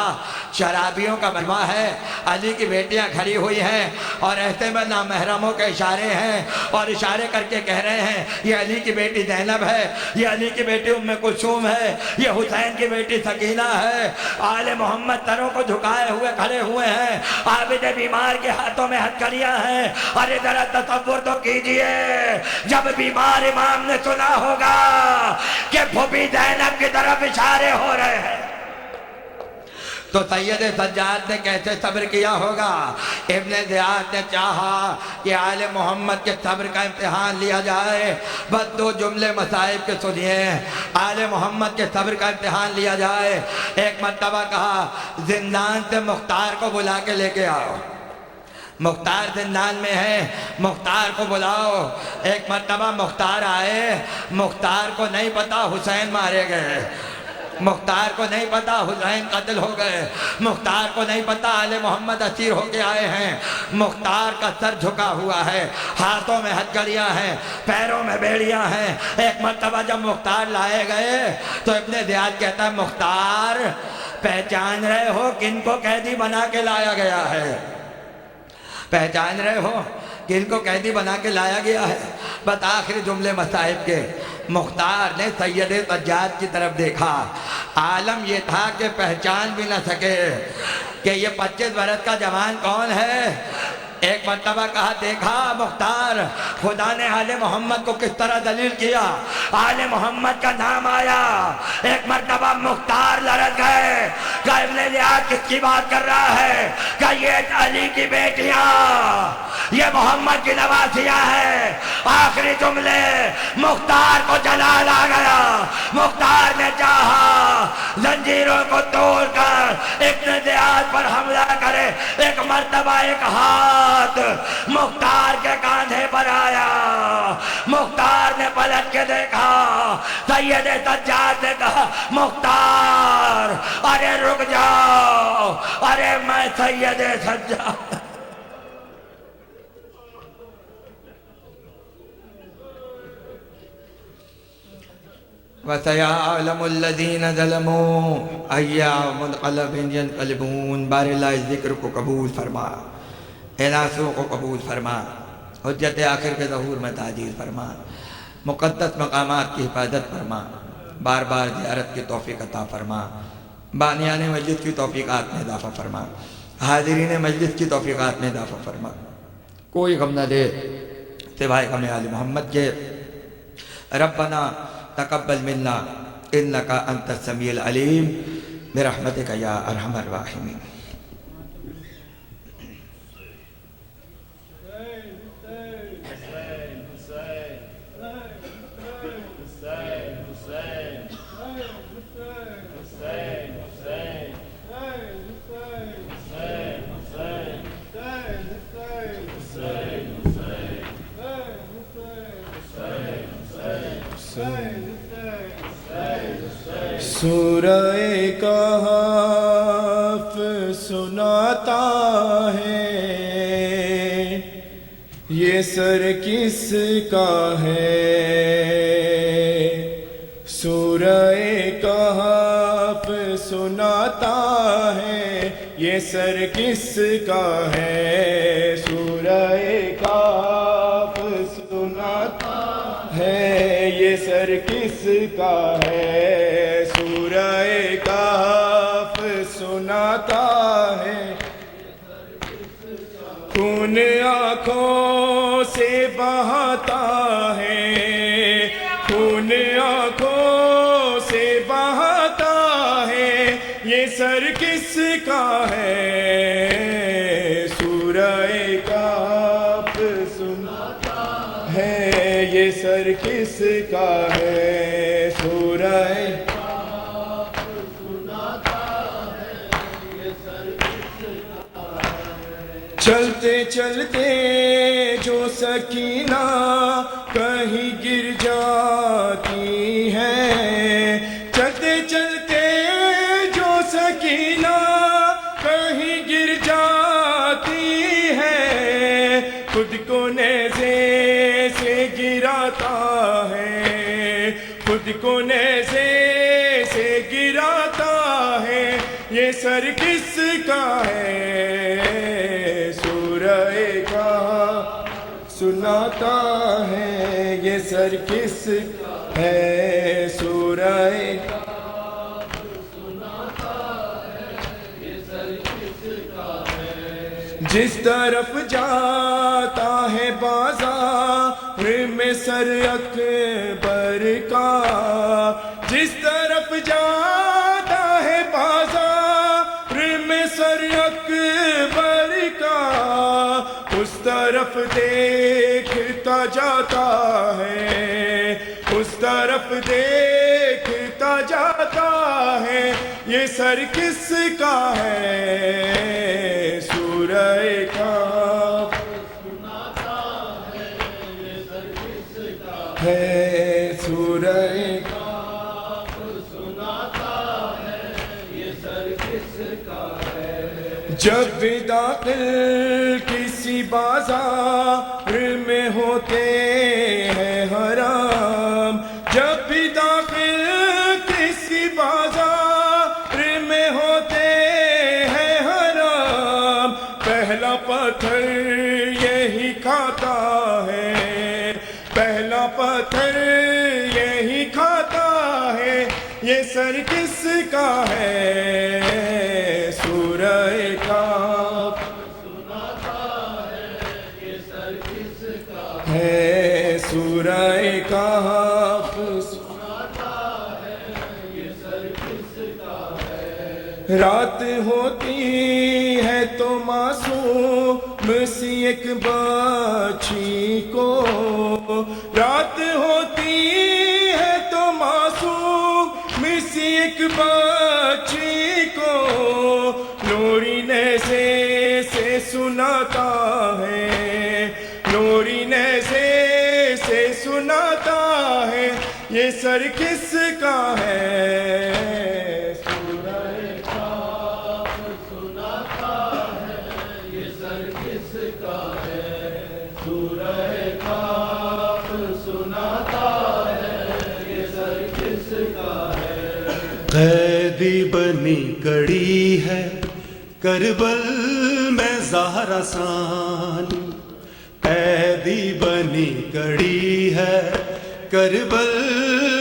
Speaker 6: شرابیوں کا مجمع ہے، علی کی بیٹیاں کھڑی ہوئی ہیں اور ایسے میں نامحرموں کے اشارے ہیں اور اشارے کر کے کہہ رہے ہیں، یہ علی کی بیٹی زینب ہے، یہ علی کی بیٹی ام کلثوم ہے، یہ حسین کی بیٹی سکینہ ہے۔ آل محمد سروں کو جھکائے ہوئے کھڑے ہوئے ہیں، عابد بیمار کے ہاتھوں میں ہتھکڑیاں ہیں۔ ارے ذرا تصور تو کیجئے، جب بیمار امام نے سنا ہوگا کہ پھوپھی زینب کی طرف اشارے ہو رہے ہیں تو سید سجاد نے کیسے صبر کیا ہوگا؟ ابن زیاد نے چاہا کہ آل محمد کے صبر کا امتحان لیا جائے۔ بس دو جملے مصائب کے سنیے، آل محمد کے صبر کا امتحان لیا جائے۔ ایک مرتبہ کہا، زندان سے مختار کو بلا کے لے کے آؤ۔ مختار زندان میں ہے، مختار کو بلاؤ۔ ایک مرتبہ مختار آئے، مختار کو نہیں پتا حسین مارے گئے، مختار کو نہیں پتا حسین قتل ہو گئے، مختار کو نہیں پتا آل محمد اسیر ہو کے آئے ہیں۔ مختار کا سر جھکا ہوا ہے، ہاتھوں میں ہتھکڑیاں ہیں، پیروں میں بیڑیاں ہیں۔ ایک مرتبہ جب مختار لائے گئے تو ابن زیاد کہتا ہے مختار پہچان رہے ہو کن کو قیدی بنا کے لایا گیا ہے؟ پہچان رہے ہو کن کو قیدی بنا کے لایا گیا ہے؟ بس آخری جملے مصائب کے مختار نے سید سجاد کی طرف دیکھا۔ عالم یہ تھا کہ پہچان بھی نہ سکے کہ یہ 25 برس کا جوان کون ہے۔ ایک مرتبہ کہا دیکھا مختار خدا نے آل محمد کو کس طرح دلیل کیا، آل محمد کا نام آیا۔ ایک مرتبہ مختار لڑک گئے کہ ابن زیاد کس کی بات کر رہا ہے، کہ یہ علی کی بیٹیاں، یہ محمد کی نواسیاں ہیں۔ آخری جملے مختار کو جلال آ گیا، مختار نے چاہا زنجیروں کو توڑ کر ابن زیاد پر حملہ کرے۔ ایک مرتبہ ایک ہاتھ مختار کے کاندھے پر آیا، مختار نے پلٹ کے دیکھا، سید سجاد نے کہا مختار ارے رک جاؤ، ارے میں سید سجاد۔ وَسَيَعْلَمُ الَّذِينَ ظَلَمُوا أَيَّ مُنْقَلَبٍ يَنْقَلِبُونَ۔ بار اللہ اس ذکر کو قبول فرما، اعلاسوں کو قبول فرما، حجت آخر کے ظہور میں تعجیل فرما، مقدس مقامات کی حفاظت فرما، بار بار زیارت کی توفیق عطا فرما، بانیان مجلس کی توفیقات میں اضافہ فرما، حاضرین مجلس کی توفیقات میں اضافہ فرما۔ کوئی غم نہ دے سوائے غم آل محمد کے۔ ربنا تقبل منا انکا انت السمیع العلیم برحمتک یا ارحم الراحمین۔
Speaker 5: سورہ کہف سناتا ہے یہ سر کس کا ہے، سورہ کہف سناتا ہے یہ سر کس کا ہے، سورہ کہف سناتا ہے یہ سر کس کا ہے، سورہ کہف سناتا ہے خون آنکھوں سے بہاتا ہے، خون آنکھوں سے بہاتا ہے یہ سر کس کا ہے، سورہ کہف سناتا ہے یہ سر کس کا ہے، سورہ چلتے چلتے جو سکینہ کہیں گر جاتی ہے، چلتے چلتے جو سکینہ کہیں گر جاتی ہے، خود کو نیزے سے گراتا ہے، خود کو نیزے سے گراتا ہے یہ سر کس کا ہے، سناتا ہے یہ سر کس ہے، سورہ جس طرف جاتا ہے بازار میں سر اکبر کا، جس طرف جاتا ہے بازار میں سر اکبر کا، اس طرف دیکھتا جاتا ہے، اس طرف دیکھتا جاتا ہے یہ سر کس کا ہے، سورہ کا
Speaker 7: جب بھی داخل کسی بازار میں ہوتے ہیں حرام، جب بھی داخل کسی بازار میں ہوتے ہیں حرام، پہلا پتھر یہی کھاتا ہے، پہلا پتھر یہی کھاتا ہے، یہ سر کس کا ہے؟ سورہ کاف ہے، سورہ کاف رات ہوتی ہے تو معصوم سی ایک بچی کو، رات ہوتی ہے تو معصوم سی ایک بچی کو نوری نیزے سے سناتا ہے، نوری نیزے سے سناتا ہے، یہ سر کس کا ہے؟
Speaker 5: قیدی بنی کڑی ہے کربل میں زہرا ثانی، قیدی بنی کڑی ہے کربل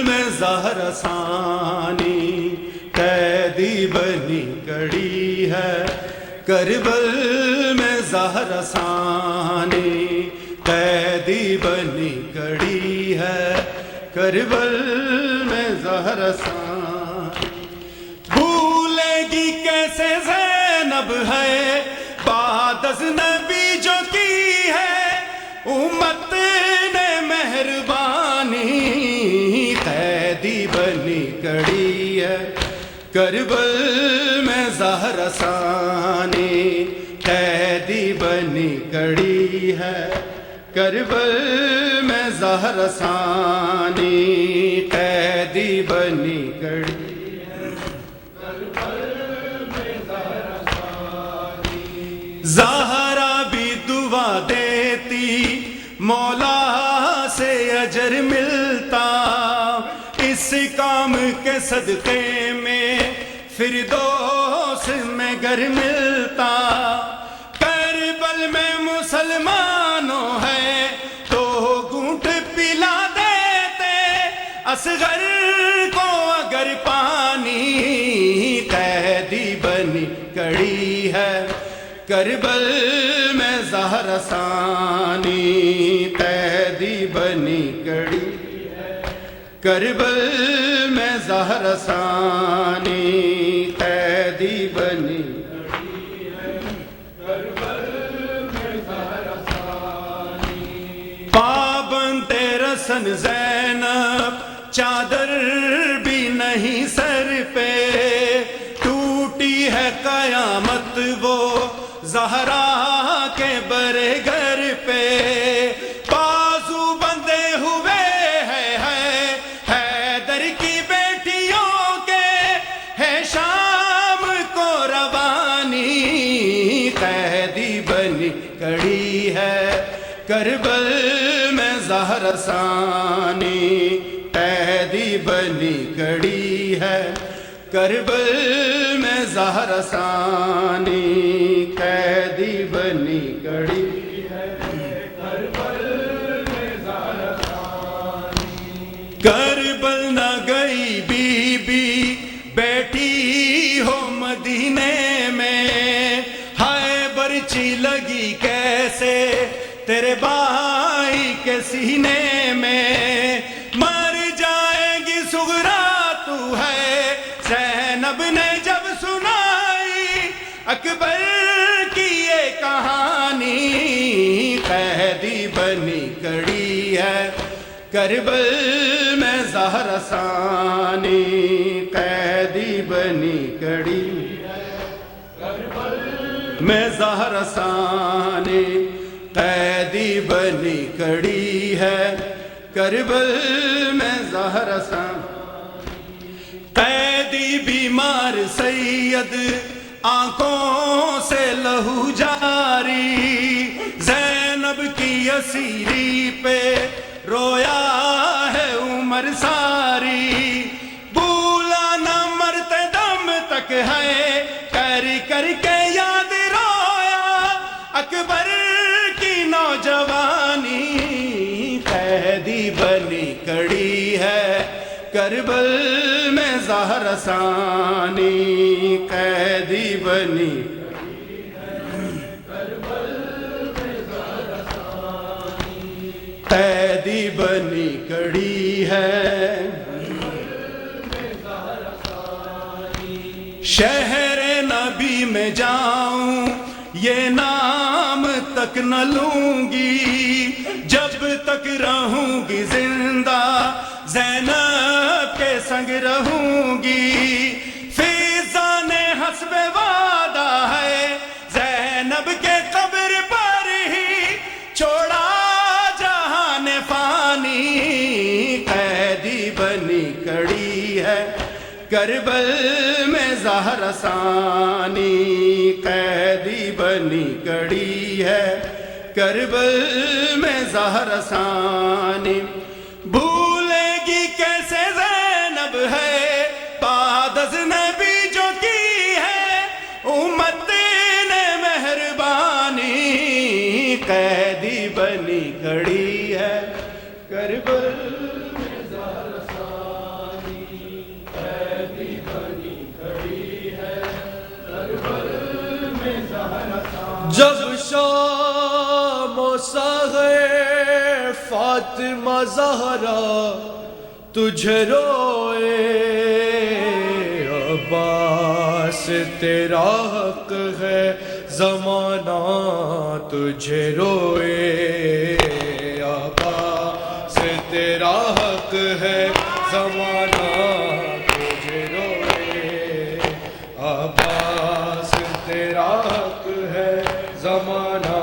Speaker 5: میں زہرا ثانی، قیدی بنی کڑی ہے کربل میں زہرا ثانی، قیدی بنی کڑی ہے کربل میں زہرا ثانی۔ بھولے گی کیسے زینب ہے بعد از نبی جو کی ہے امت نے مہربانی، قیدی بنی کڑی ہے کربل میں زہرا ثانی، قیدی بنی کڑی ہے کربل میں زہرا ثانی، قیدی بنی کڑی زہرا بھی دعا دیتی مولا سے اجر ملتا، اس کام کے صدقے میں فردوس میں گھر ملتا، کربل میں مسلمانوں ہے تو گھونٹ پلا دیتے اصغر کو اگر پانی، قیدی بنی کڑی ہے کربل میں زہرا ثانی، قیدی بنی کڑی ہے کربل میں زہرا ثانی، قیدی بنی کڑی ہے کربل میں زہرا ثانی۔ پابند رسن زینب چادر بھی نہیں سر پہ، ٹوٹی ہے قیامت وہ زہرا کے برے گھر پہ، بازو بندے ہوئے ہیں حیدر کی بیٹیوں کے، ہے شام کو روانی، قیدی بنی کڑی ہے کربل میں زہرا ثانی، قیدی بنی کڑی ہے کربل میں زہرا ثانی، قیدی بنی کڑی ہے کربل میں زہرا ثانی۔ کربل نہ گئی بی بی بیٹھی ہو مدینے میں، ہائے برچی لگی کیسے تیرے بھائی کے سینے میں، مر جائے گی سغرا تو ہے، زینب نے جب سنائی اکبر کی یہ کہانی، قیدی بنی کڑی ہے کربل میں زہرا ثانی، قیدی بنی کڑی ہے کربل میں زہرا ثانی، قیدی بنی کڑی ہے
Speaker 3: کربل میں زہرا سا قیدی بیمار سید آنکھوں سے لہو جاری زینب کی اسیری پہ رویا ہے عمر ساری بولا نہ مرتے دم تک ہے کر کے یاد رویا اکبر کی نوجوانی قیدی بنی کڑی ہے کربل میں زہرا ثانی قیدی بنی قیدی بنی کڑی ہے شہر نبی میں جاؤں یہ نام تک نہ لوں گی جب تک رہوں گی زندہ زینب کے سنگ رہوں گی فیضان حسب وعدہ ہے زینب کے قبر پر ہی چھوڑا جہان فانی قیدی بنی کڑی ہے کربل میں زہرا ثانی قیدی بنی کڑی ہے کربل میں زہرا ثانی بھولے گی کیسے زینب ہے بعد از نبی جو کی ہے امت نے مہربانی قیدی بنی کھڑی ہے کربل میں زہرا ثانی قیدی بنی کھڑی ہے کربل میں زہرا ثانی
Speaker 7: جب شام و سحر فاطمہ زہرا تجھے روئے عباس تیرا حق ہے زمانہ تجھے روئے عباس تیرا حق ہے زمانہ تجھے روئے عباس تیرا حق ہے زمانہ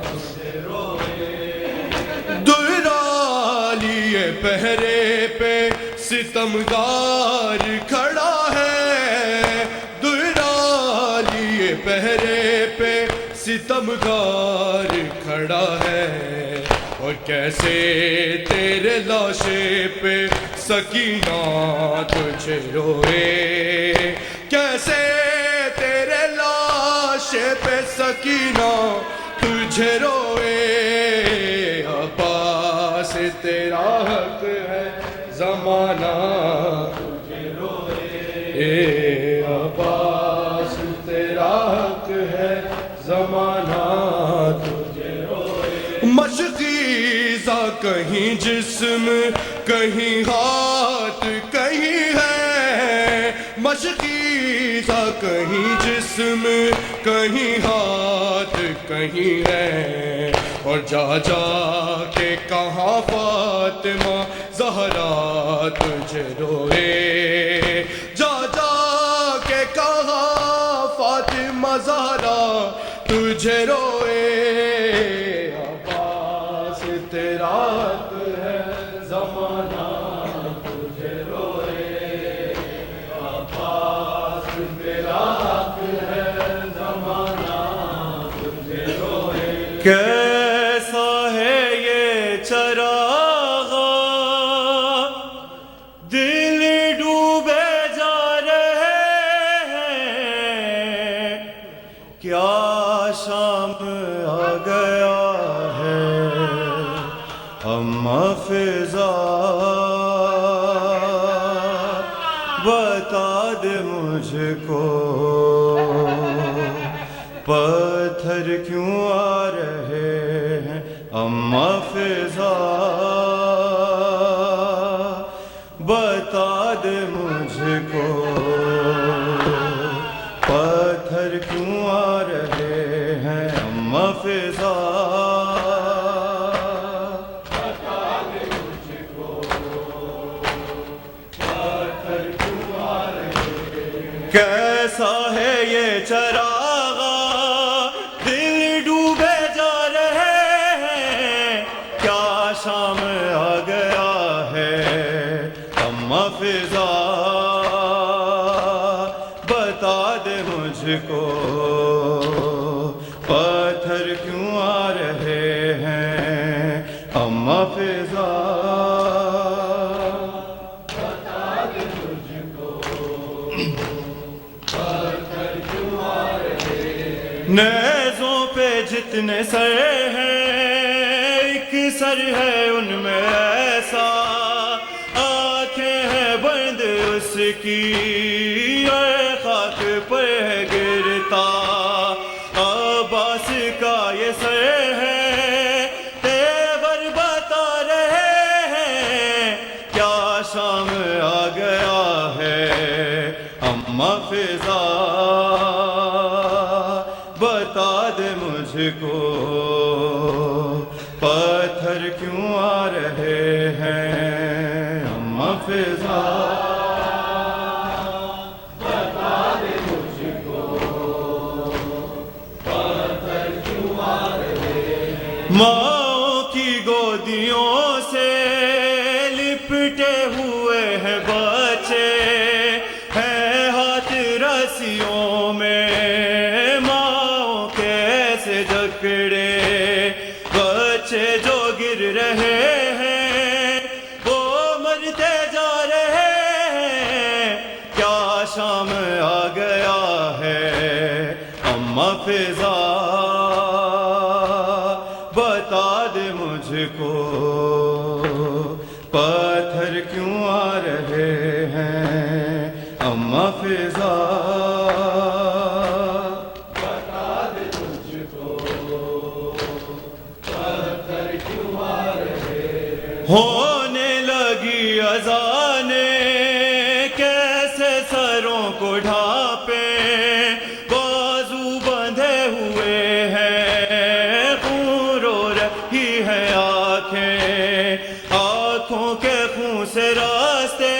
Speaker 7: تجھے روئے درالیے پہرے پہ ستمگار کھڑا ہے درالیے پہرے پہ ستمگار کھڑا ہے اور کیسے تیرے لاشے پہ سکینہ تجھے روئے کیسے تیرے لاشے پہ سکینہ تجھے روئے عباس تیرا حق ہے زمانہ تجھے روئے عباس تیرا حق ہے زمانہ تجھے روئے مشقیزہ کہیں جسم کہیں ہاتھ کہیں ہے مشقیزہ کہیں جسم کہیں ہاتھ کہیں ہے اور جا جا کے کہاں فاطمہ زہرا تجھے روئے جا جا کے کہاں فاطمہ زہرا تجھے روئے عباس تیرا حق ہے زمانہ تجھے روئے عباس تیرا حق ہے زمانہ تجھے روئے کیسا ہے یہ چراغ دل ڈوبے جا رہے ہیں کیا شام آ گیا ہے اماں فضا بتا دے مجھ کو پتھر کیوں آ رہے ہیں اماں فضا بتا دے مجھ کو پتھر کیوں آ رہے ہیں اماں فضا بتا دے مجھ کو پتھر کیوں آ رہے ہیں کیسا ہے یہ چراغ دل ڈوبے جا رہے ہیں کیا شام آ گئی فضا بتا دے مجھ کو پتھر کیوں آ رہے ہیں اما فضا بتا دے مجھ کو پتھر کیوں آ رہے ہیں نیزوں پہ جتنے سر ہیں ایک سر ہے ان میں ایسا آنکھیں ہیں بند اس کی اور خاک پر ہے گرتا عباس کا یہ سر ہے تیور بتا رہے ہیں کیا شام آ گیا ہے اما فضا بتا دے مجھ کو پتھر کیوں آ رہے ہیں اما فضا بتا دے مجھ کو پتھر کیوں آ رہے ہیں ماں کی گودیوں سے لپٹے ہوئے ہیں بچے ہیں ہاتھ رسیوں میں ماں کیسے جکڑے بچے جو گر رہے ہیں وہ مرتے جا رہے ہیں کیا شام آ گیا ہے اما فضا بتا دے مجھ کو پتھر کیوں آ رہے ہیں اما فضا بتا دے مجھ کو پتھر کیوں آ رہے ہیں ہونے لگی اذانیں کیسے سروں کو ڈھانپیں بازو بندھے ہوئے ہیں خون رو رہی ہے آنکھوں کے خون سے راستے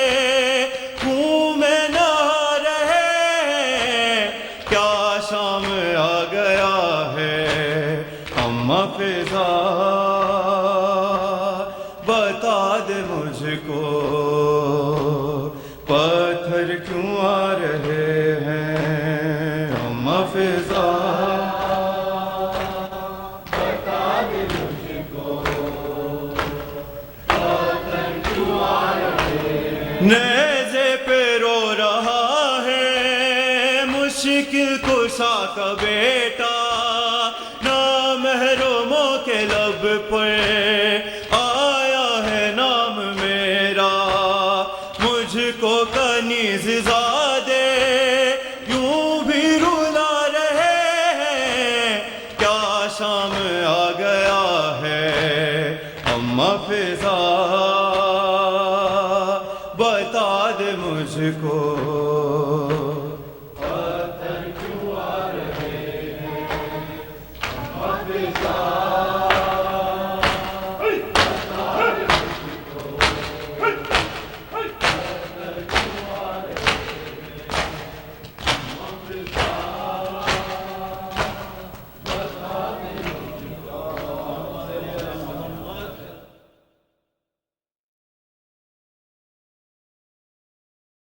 Speaker 7: خون میں نہا رہے ہیں کیا شام آ گیا ہے اما فضا بتا دے مجھ کو پتھر کیوں آ رہے ہیں اما فضا بتا دے مجھ کو پتھر کیوں آ رہے ہیں نیزے پہ رو رہا ہے مشکل کشا کا بیٹا نامحرموں کے لب پر آیا ہے نام میرا مجھ کو کنیز زادے یوں بھی رلا رہے ہیں کیا شام آ گیا ہے اما فضا بتا دے مجھ کو پتھر کیوں آ رہے ہیں اما فضا بتا دے مجھ کو پتھر کیوں آ رہے ہیں اما فضا